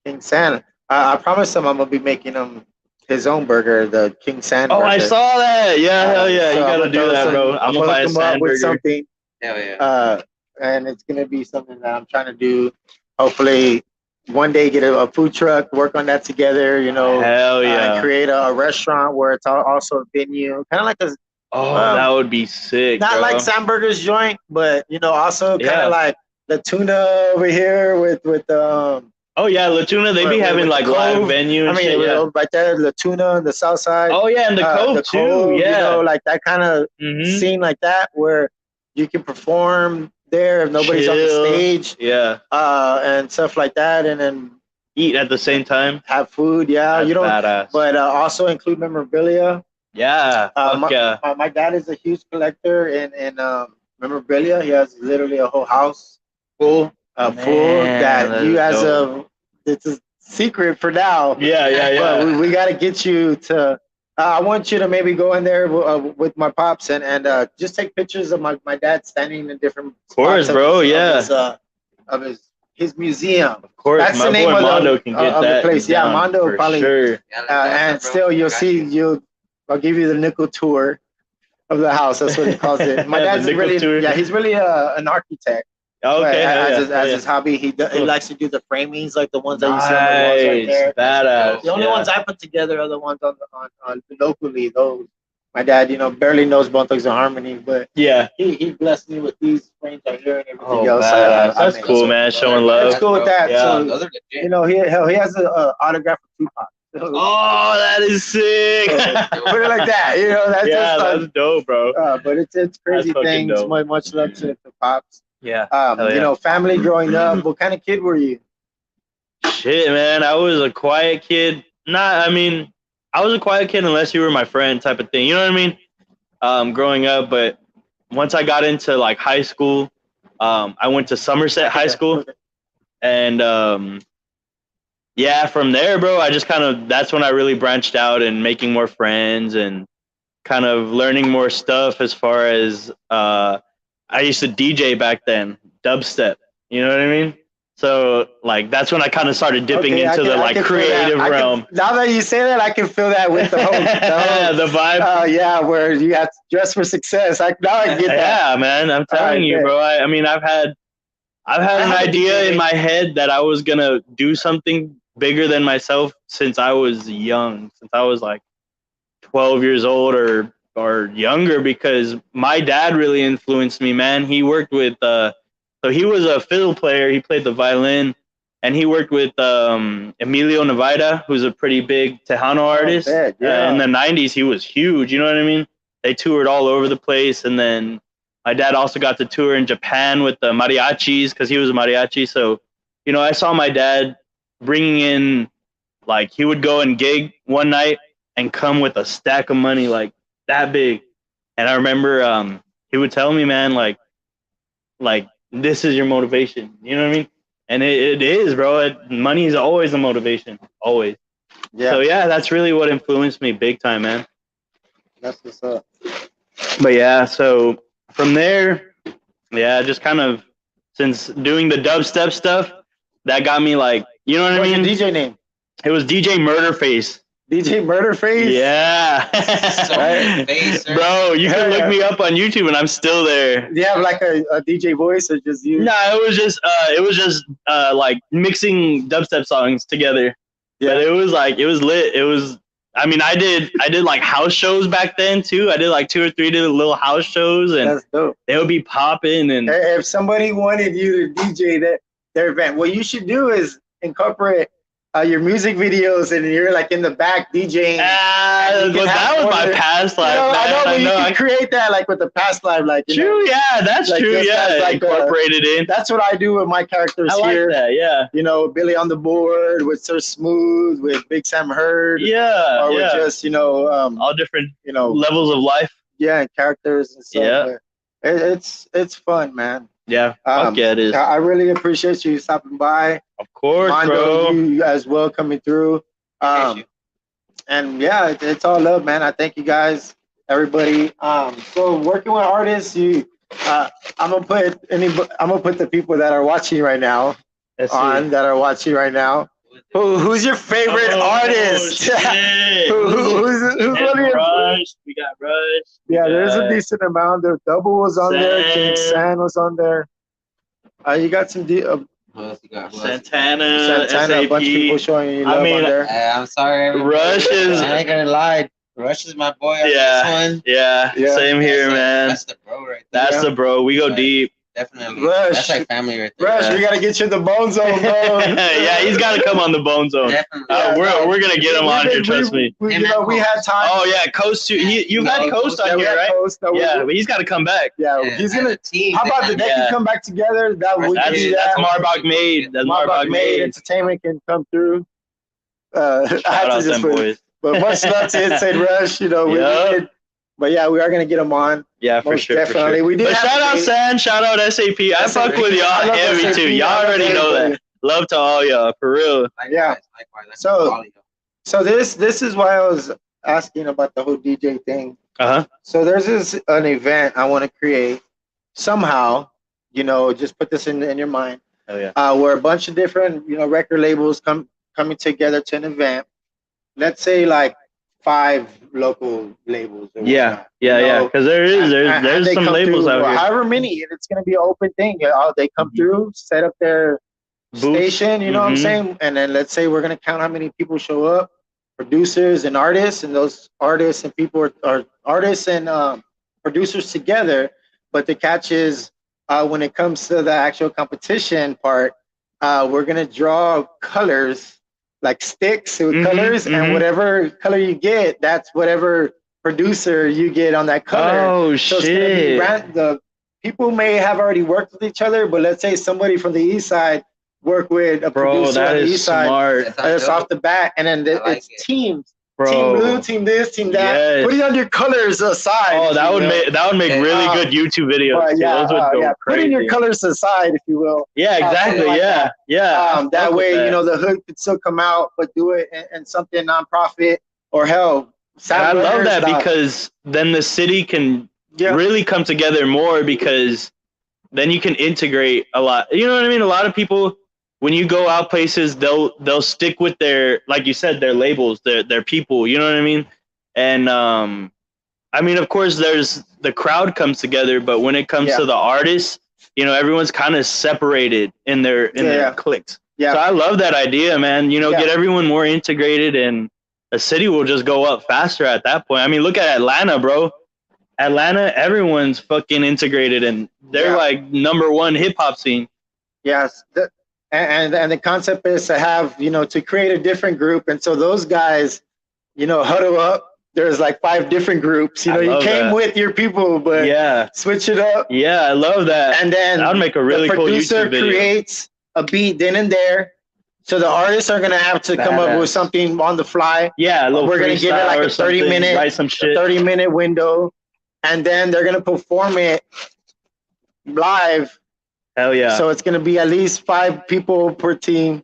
King San. I promised him I'm going to be making him his own burger, the King San burger. I saw that. Yeah, hell yeah. So you got to do that, bro. I'm going to buy a San burger. With something. Hell yeah. And it's going to be something that I'm trying to do. Hopefully, one day get a food truck, work on that together, you know. Hell yeah. Create a restaurant where it's also a venue. Kind of like a... that would be sick, Not bro. like Sam Burger's joint, but, you know, also kind of like the tuna over here with Oh yeah, La Tuna, they be having like live venue and shit. Right there, La Tuna on the south side. Oh yeah, and the Cove too. Yeah, you know, like that kind of scene like that where you can perform there if nobody's on the stage. Yeah. And stuff like that, and then eat at the same time. Have food. Yeah, That's you don't. Badass. But also include memorabilia. Yeah. My dad is a huge collector in memorabilia. He has literally a whole house full. That you as it's a secret for now. Yeah. But we got to get you to. I want you to maybe go in there with my pops and just take pictures of my dad standing in different. Of course, bro. Of his museum. Of course, that's my the name boy of Mondo can get of that. The place. Yeah, Mondo probably. Sure. And still, you'll see. I'll give you the nickel tour of the house. That's what he calls it. My dad's he's really an architect. Okay. As his hobby, he likes to do the framings, like the ones that you see on the walls right there. Badass. The only ones I put together are the ones on locally. Those my dad, barely knows Bone Harmony, but he blessed me with these frames right here and everything else. That's cool, man. Showing love. That's cool with that. Yeah. So he has an autograph for Tupac. Oh, that is sick. Put it like that. That's dope, bro. But it's crazy things. Much love to Pops. Yeah. Family growing up. What kind of kid were you? Shit, man. I was a quiet kid. I was a quiet kid unless you were my friend type of thing. You know what I mean? Growing up, but once I got into like high school, I went to Somerset High School. And from there, bro, I just that's when I really branched out and making more friends and kind of learning more stuff as far as I used to DJ back then, dubstep. You know what I mean? So like that's when I kind of started dipping into the creative realm. Now that you say that, I can feel that with the whole the vibe. Where you have to dress for success. Now I get that. Yeah, man, I'm telling you, bro. I've had an idea in my head that I was gonna do something bigger than myself since I was young, since I was like 12 years old or or younger, because my dad really influenced me, man. He worked with so he was a fiddle player. He played the violin, and he worked with Emilio Navaida, who's a pretty big Tejano artist. in the 90s, he was huge. You know what I mean? They toured all over the place, and then my dad also got to tour in Japan with the mariachis because he was a mariachi. So, you know, I saw my dad bringing in, like, he would go and gig one night and come with a stack of money like that big. And I remember he would tell me, man, like this is your motivation. You know what I mean? And it is, bro. Money is always a motivation, always. Yeah. So yeah, that's really what influenced me big time, man. That's what's up. But yeah, so from there, yeah, just kind of since doing the dubstep stuff, that got me like, you know what I mean? What's your DJ name? It was DJ Murderface. DJ Murderface? Yeah. Bro, you can look me up on YouTube and I'm still there. Do you have like a DJ voice or just you? No, it was just like mixing dubstep songs together. Yeah. But it was lit. It was, I mean, I did like house shows back then too. I did like 2 or 3 little house shows, and that's dope. They would be popping. And if somebody wanted you to DJ their event, what you should do is incorporate your music videos, and you're like in the back DJing. But that was my past life. I know, but you can create that like with the past life, like true. Yeah, that's like true. Yeah, like incorporated in. That's what I do with my characters here. That, yeah. You know, Billy on the board with Sir Smooth, with Big Sam Heard. Yeah. Or with just all different levels of life. Yeah, and characters and stuff. Yeah. It's fun, man. Yeah, it is. I really appreciate you stopping by. Of course, Mondo, bro. You as well coming through. And yeah, it's all love, man. I thank you guys, everybody. So working with artists, I'm gonna put the people that are watching right now Who's your favorite artist? Who's one of your? Rush. We got Rush. Yeah, there's a decent amount. The Double was on there. King San was on there. You got some. Santana, SAP. A bunch of people showing you love on there. I'm sorry. Rush is. I ain't gonna lie. Rush is my boy on this one. Yeah. Same here, man. That's the bro right there. That's the bro. We go deep. Definitely. Rush. That's like family right there. Rush, we gotta get you the BoneZone, bro. Yeah, he's gotta come on the BoneZone. We're gonna get him on here. Trust me. We had time. Oh yeah, Coast too. You got Coast on here, right? Yeah, but he's got to come back. Yeah, he's gonna. How about they can come back together? That's Marbach Made. That's Marbach Made. Entertainment can come through. Shout out them boys. But much love to Inside Rush. We did. But yeah, we are gonna get them on. Yeah, for sure. Definitely. For sure. We did. But shout out San, shout out SAP. I fuck with y'all heavy too. Y'all already know that. Love to all y'all, for real. Yeah. So this is why I was asking about the whole DJ thing. So there's an event I want to create somehow. Just put this in your mind. Oh yeah. Where a bunch of different record labels coming together to an event. Let's say like 5 local labels. Yeah. Because there's some labels out here. However many, and it's gonna be an open thing. They come through, set up their station. You know what I'm saying? And then let's say we're gonna count how many people show up, producers and artists, and those artists and people are artists and producers together. But the catch is when it comes to the actual competition part, we're gonna draw colors. Like sticks with colors, and whatever color you get, that's whatever producer you get on that color. Oh, so shit! The people may have already worked with each other, but let's say somebody from the east side work with a producer on the east side. That's off the bat, and then it's teams. Bro. Team blue, team this, team that. Yes. Put it on your colors aside. Oh, that would make really good YouTube videos. Those would go crazy. Put in your colors aside, if you will. Yeah, exactly. That way, the hood could still come out, but do it in something nonprofit or hell. I love that because then the city can really come together more, because then you can integrate a lot. You know what I mean? A lot of people, when you go out places, they'll stick with their, like you said, their labels, their people. You know what I mean? And I mean, of course, there's the crowd comes together, but when it comes to the artists, everyone's kind of separated in their cliques. Yeah. So I love that idea, man. Get everyone more integrated, and a city will just go up faster at that point. I mean, look at Atlanta, bro. Atlanta, everyone's fucking integrated, and they're like #1 hip hop scene. Yes, and the concept is to have, to create a different group, and so those guys, huddle up. There's like 5 different groups. You came with your people, but switch it up. Yeah, I love that. And then that would make a really cool YouTube video. The producer creates a beat then and there. So the artists are gonna have to come up with something on the fly. Yeah, a little we're gonna give it like a 30-minute, write some shit. 30-minute window, and then they're gonna perform it live. Hell yeah! So it's gonna be at least 5 people per team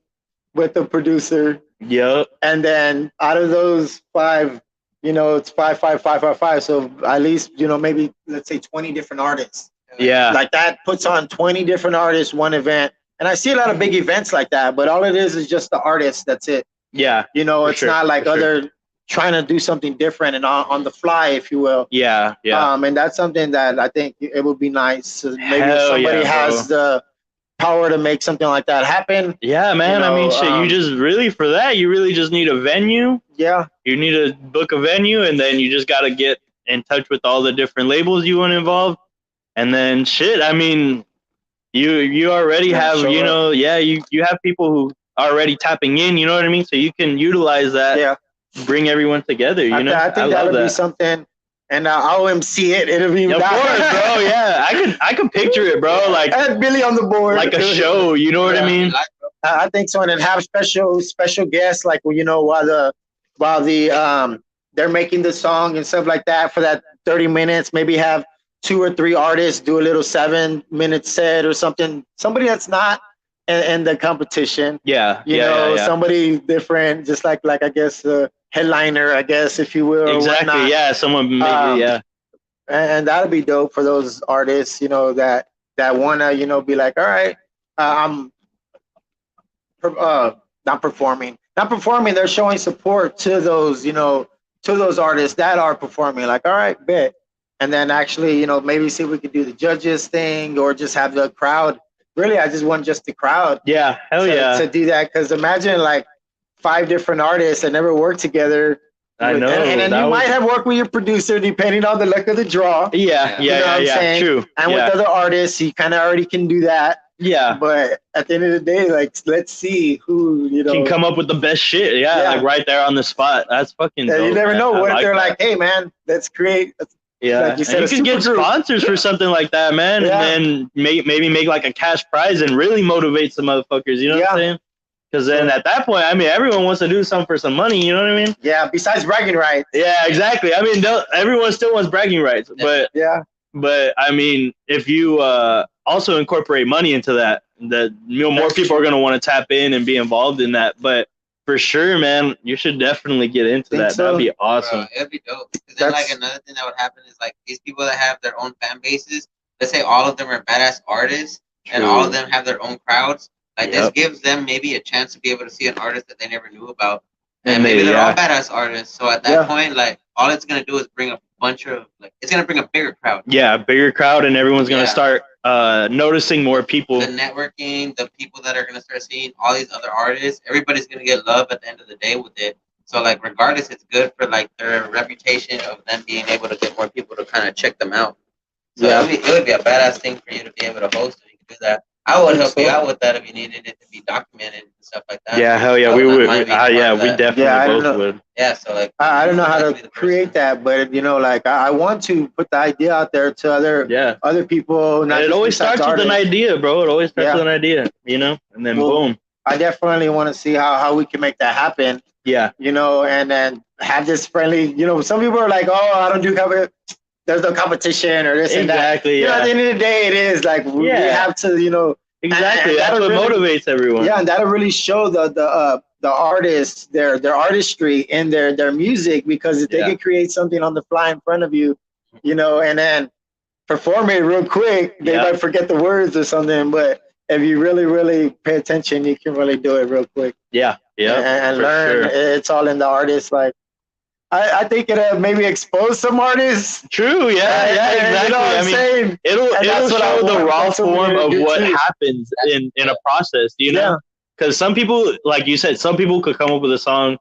with the producer. Yep. And then out of those 5. It's 5, 5, 5, 5, 5. So at least, maybe let's say 20 different artists. Yeah. Like that puts on 20 different artists, one event. And I see a lot of big events like that, but all it is just the artists. That's it. Yeah. It's not like other trying to do something different and on the fly, if you will. Yeah. Yeah. And that's something that I think it would be nice. So maybe if somebody has the power to make something like that happen. Yeah, man. I mean, shit, you just really, for that, you really just need a venue. Yeah. You need to book a venue, and then you just got to get in touch with all the different labels you want involved. And then shit, I mean, you already have, you have people who are already tapping in, you know what I mean? So you can utilize that. Yeah. Bring everyone together, you know? I think that'll be something. And I'll MC it. It'll be of course, bro. Yeah, I could picture it, bro. Like and Billy on the board, like a show. You know what I mean? I think so. And then have special guests, like while the they're making the song and stuff like that for that 30 minutes. Maybe have 2 or 3 artists do a little 7-minute set or something. Somebody that's not in the competition. Yeah. Somebody different, just like I guess. Headliner, I guess, if you will. Exactly. Yeah. Someone maybe. And that'll be dope for those artists, that wanna, be like, all right, I'm not performing. They're showing support to those, to those artists that are performing. Like, all right, bet. And then actually, maybe see if we could do the judges thing or just have the crowd. Really, I just want just the crowd. Yeah. Hell yeah. To do that, because imagine like 5 different artists that never worked together. I know. And then you might have worked with your producer depending on the luck of the draw. Yeah. Yeah. True. And with other artists, you kind of already can do that. Yeah. But at the end of the day, like, let's see who, can come up with the best shit. Yeah. Like right there on the spot. That's fucking dope, you never know. What if they're that. like, hey, man, let's create. Like you said, you can get sponsors for something like that, man. Yeah. And then maybe make like a cash prize and really motivate some motherfuckers. You know what I'm saying? Because then at that point, I mean, everyone wants to do something for some money. You know what I mean? Yeah. Besides bragging rights. Yeah, exactly. I mean, everyone still wants bragging rights, but But I mean, if you also incorporate money into that, more people are going to want to tap in and be involved in that. But for sure, man, you should definitely get into that. That'd be awesome. It'd be dope. Because then, like, another thing that would happen is like these people that have their own fan bases. Let's say all of them are badass artists, and all of them have their own crowds. Like, this gives them maybe a chance to be able to see an artist that they never knew about. And maybe they're all badass artists. So at that point, like, all it's going to do is bring a bunch of, like, it's going to bring a bigger crowd. Yeah, a bigger crowd, and everyone's going to start noticing more people. The networking, the people that are going to start seeing all these other artists, everybody's going to get love at the end of the day with it. So, like, regardless, it's good for, like, their reputation of them being able to get more people to kind of check them out. So it would be a badass thing for you to be able to host if you could do that. I would help you out with that if you needed it to be documented and stuff like that. Yeah, hell yeah, we would. We definitely both would. Yeah, so like I don't know how to create that, but like I want to put the idea out there to other people. And it always starts with an idea, bro. It always starts with an idea, and then boom. I definitely want to see how we can make that happen. Yeah, and then have this friendly. Some people are like, oh, I don't do cover. There's no competition or this and that. Exactly. Yeah. At the end of the day, it is like we have to, Exactly. That's what motivates everyone. Yeah, and that'll really show the artists their artistry in their music, because if they can create something on the fly in front of you, and then perform it real quick, they might forget the words or something. But if you really, really pay attention, you can really do it real quick. Yeah. Yeah. And learn. Sure. It's all in the artist. Like, I think it'll maybe expose some artists. True, exactly. You know what I'm saying? It'll show the raw form of what happens in a process, Because some people, like you said, some people could come up with a song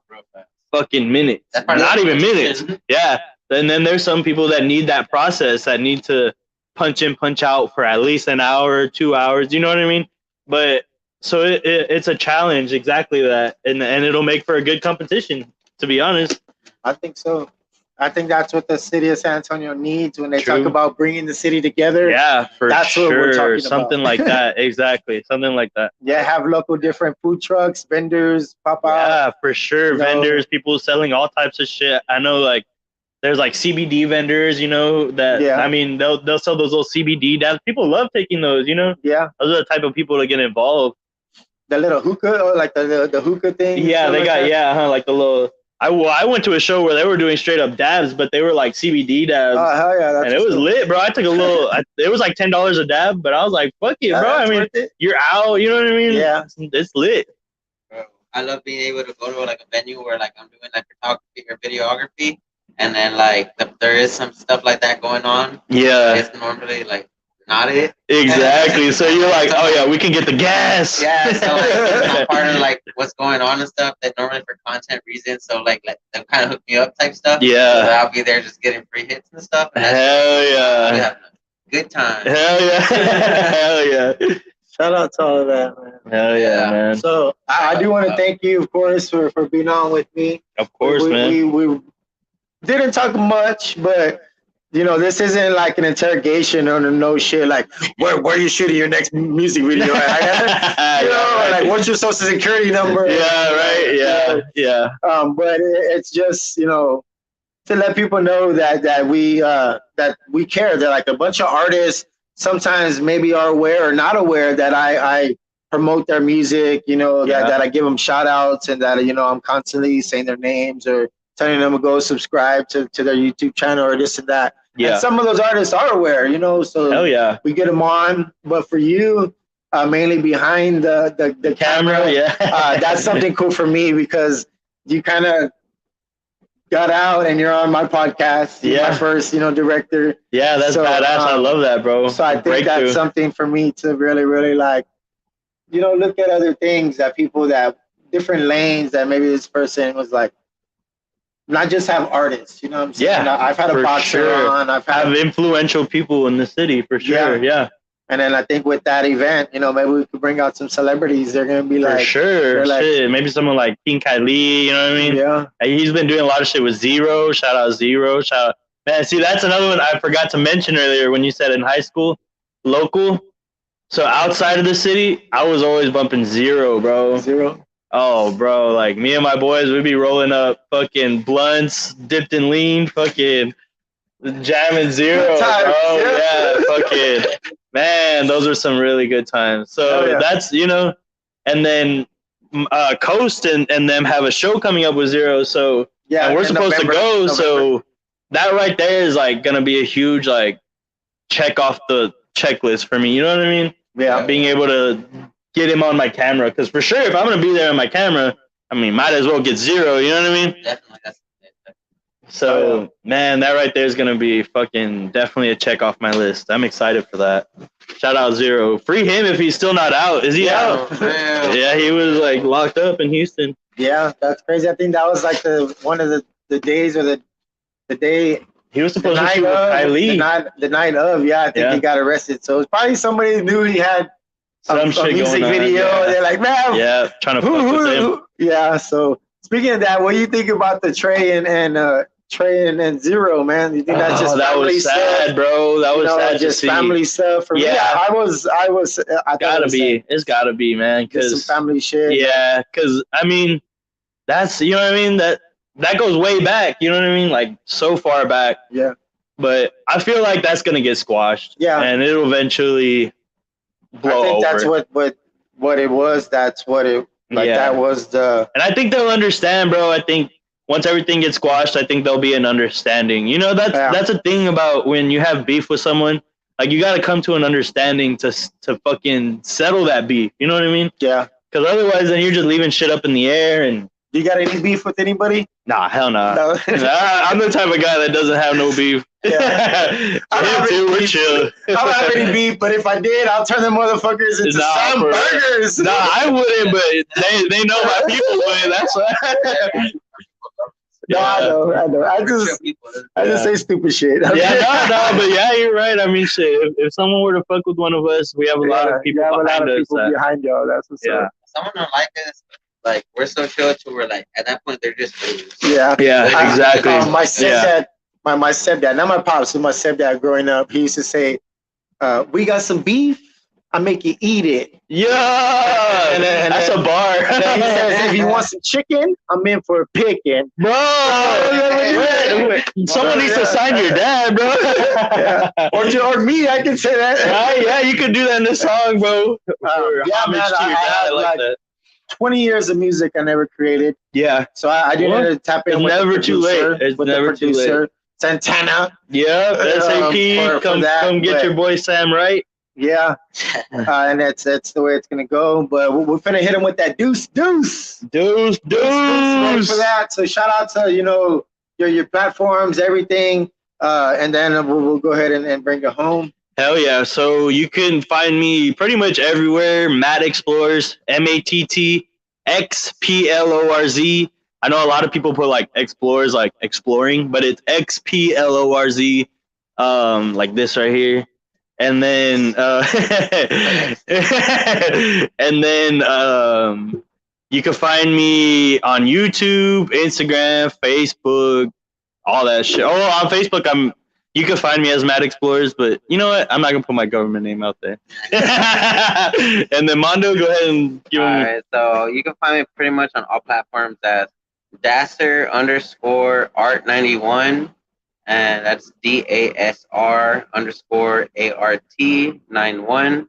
fucking minutes. Not even minutes. Yeah. And then there's some people that need that process, that need to punch in, punch out for at least an hour or 2 hours. You know what I mean? But so it's a challenge, exactly that, and it'll make for a good competition. To be honest, I think so. I think that's what the city of San Antonio needs when they True. talk about bringing the city together. Yeah, for that's sure. What we're talking something about. like that. Exactly. Something like that. Yeah, have local different food trucks, vendors pop out. Yeah, for sure. You know? Vendors, people selling all types of shit. I know, like, there's like CBD vendors, you know, that, I mean, they'll sell those little CBD dabs. People love taking those, you know? Yeah. Those are the type of people that get involved. The little hookah, or like the hookah thing. Yeah, they like got, that. like the little, I went to a show where they were doing straight up dabs, but they were like CBD dabs. Oh, hell yeah. And it was lit, bro. I took a little, it was like $10 a dab, but I was like, fuck it, bro. I mean, you're out, you know what I mean? Yeah. It's lit. Bro, I love being able to go to like a venue where like I'm doing like photography or videography, and then like there is some stuff like that going on. Yeah. It's normally like not it. Exactly. So you're like, oh yeah, we can get the gas. Yeah. So like it's not part of like what's going on and stuff that normally for content reasons. So like they'll kind of hook me up type stuff. Yeah. So I'll be there just getting free hits and stuff. And Hell yeah. We have a good time. Hell yeah. Hell yeah. Shout out to all of that, man. Hell yeah, man. So I do want to thank you, of course, for being on with me. Of course, man. We didn't talk much, but you know, this isn't like an interrogation or no shit. Like, where are you shooting your next music video at? You know, like, what's your social security number? Yeah, right. Yeah. But it's just, you know, to let people know that we care. That like a bunch of artists sometimes maybe are aware or not aware that I promote their music. You know, that I give them shout outs, and that, you know, I'm constantly saying their names or telling them to go subscribe to their YouTube channel or this and that. Yeah. And some of those artists are aware, you know, so hell yeah, we get them on. But for you, mainly behind the camera, that's something cool for me, because you kind of got out and you're on my podcast. You're my first, you know, director. Yeah, that's badass. I love that, bro. So I think that's something for me to really, really like, you know, look at other things that people that different lanes that maybe this person was like, not just have artists, you know what I'm saying? Yeah, I've had a boxer on. I've had influential people in the city for sure. Yeah. And then I think with that event, you know, maybe we could bring out some celebrities. They're gonna be like, for sure. Like, shit. Maybe someone like King Kylie. You know what I mean? Yeah. He's been doing a lot of shit with Zero. Shout out Zero. Shout out. Man, see, that's another one I forgot to mention earlier when you said in high school, local. So outside of the city, I was always bumping Zero, bro. Zero. Oh, bro, like me and my boys, we'd be rolling up fucking blunts, dipped in lean, fucking jamming Zero, bro. Yeah, fucking, man, those are some really good times. So that's, you know, and then Coast and them have a show coming up with Zero. So and we're supposed to go. So that right there is like going to be a huge, like, check off the checklist for me. You know what I mean? Yeah. Being able to get him on my camera, because for sure, if I'm gonna be there on my camera, I mean, might as well get Zero. You know what I mean? Definitely. So, man, that right there is gonna be fucking definitely a check off my list. I'm excited for that. Shout out Zero. Free him if he's still not out. Is he out? Yeah, he was like locked up in Houston. Yeah, that's crazy. I think that was like one of the days, or the day. He was supposed to shoot with Kylie. The night of, I think he got arrested. So it's probably somebody who knew he had some shit music going on, video. They're like, man, trying to fuck with him. Yeah. So speaking of that, what do you think about the Trey and Zero, man? You think that's just that family was sad, stuff? bro? That was sad. Just to family stuff. For me, I gotta be. It's gotta be, man. Cause some family shit. Yeah, cause I mean, that's, you know what I mean. That goes way back. You know what I mean? Like so far back. Yeah. But I feel like that's gonna get squashed. Yeah. And it'll eventually blow over. I think that's what it was. That's what it. Like that was the. And I think they'll understand, bro. I think once everything gets squashed, I think there'll be an understanding. You know, that's a thing about when you have beef with someone. Like, you got to come to an understanding to fucking settle that beef. You know what I mean? Yeah. Because otherwise, then you're just leaving shit up in the air. And you got any beef with anybody? Nah, hell nah. No. I'm the type of guy that doesn't have no beef. Yeah. We're chill. I don't have any beef, but if I did, I'll turn them motherfuckers into some burgers. Nah, I wouldn't, but they know my people would. That's why. No, I know. I just I just say stupid shit. Yeah, no, but yeah, you're right. I mean, shit. If someone were to fuck with one of us, we have a lot of people behind us. Behind y'all. That's what's up. Someone don't like us. Like we're so chill to we're like at that point they're just fools. Yeah, exactly. My stepdad, my stepdad, not my pops, but my stepdad growing up, he used to say, "We got some beef. I make you eat it." Yeah, and that's a bar. And then he says, "If you want some chicken, I'm in for a picking." Bro, someone needs to sign your dad, bro. Or me, I can say that. Yeah, you could do that in this song, bro. Yeah, man, I like that. 20 years of music I never created. Yeah. So I didn't tap in. It's with never too late. It's never too late. Santana. Yeah, SAP. Come get your boy Sam right. Yeah. And that's the way it's gonna go. But we're finna hit him with that deuce. Ready for that. So shout out to your platforms, everything. And then we'll go ahead and bring it home. Hell yeah. So you can find me pretty much everywhere. Matt Xplorz, MattXplorz. I know a lot of people put like explores, like exploring, but it's XPLORZ, like this right here. And then, you can find me on YouTube, Instagram, Facebook, all that shit. Oh, on Facebook, you can find me as Matt Xplorz, but you know what? I'm not gonna put my government name out there. And then Mondo, go ahead and give me. Alright, so you can find me pretty much on all platforms as Dasser_Art91, and that's DASR_ART91.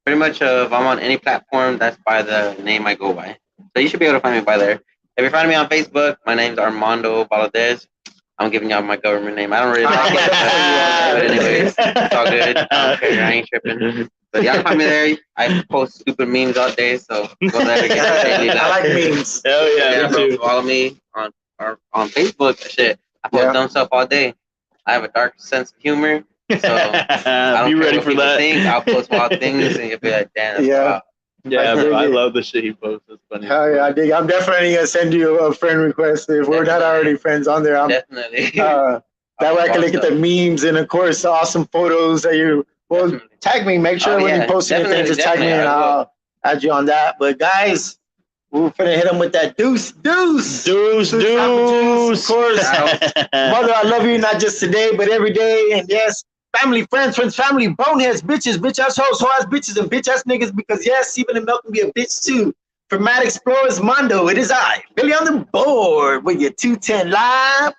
Pretty much if I'm on any platform, that's by the name I go by. So you should be able to find me by there. If you're finding me on Facebook, my name's Armando Valadez. I'm giving y'all my government name. I don't really like it, but anyways, it's all good. I don't care. I ain't tripping. But y'all find me there. I post stupid memes all day, so go there and get it. I like memes. Hell yeah, me too. Follow me on Facebook. Shit, I post dumb stuff all day. I have a dark sense of humor, so I don't be ready for that. I'll post wild things, and you'll be like, "Damn, that's wild." Yeah, bro, I love the shit he posts. It's funny. Hell yeah, I dig. I'm definitely gonna send you a friend request if we're not already friends on there. Definitely. That way I can look at the memes and of course the awesome photos that you. Well, tag me. Make sure when you post anything, just tag me and I'll add you on that. But guys, we're finna hit them with that deuce. Of course. Mother, I love you not just today, but every day. And yes, family, friends, family, boneheads, bitches, bitch ass hoes, hoe ass bitches, and bitch ass niggas. Because yes, even the milk can be a bitch too. For Matt Xplorz Mondo, it is I, Billy on the board with your 210 live.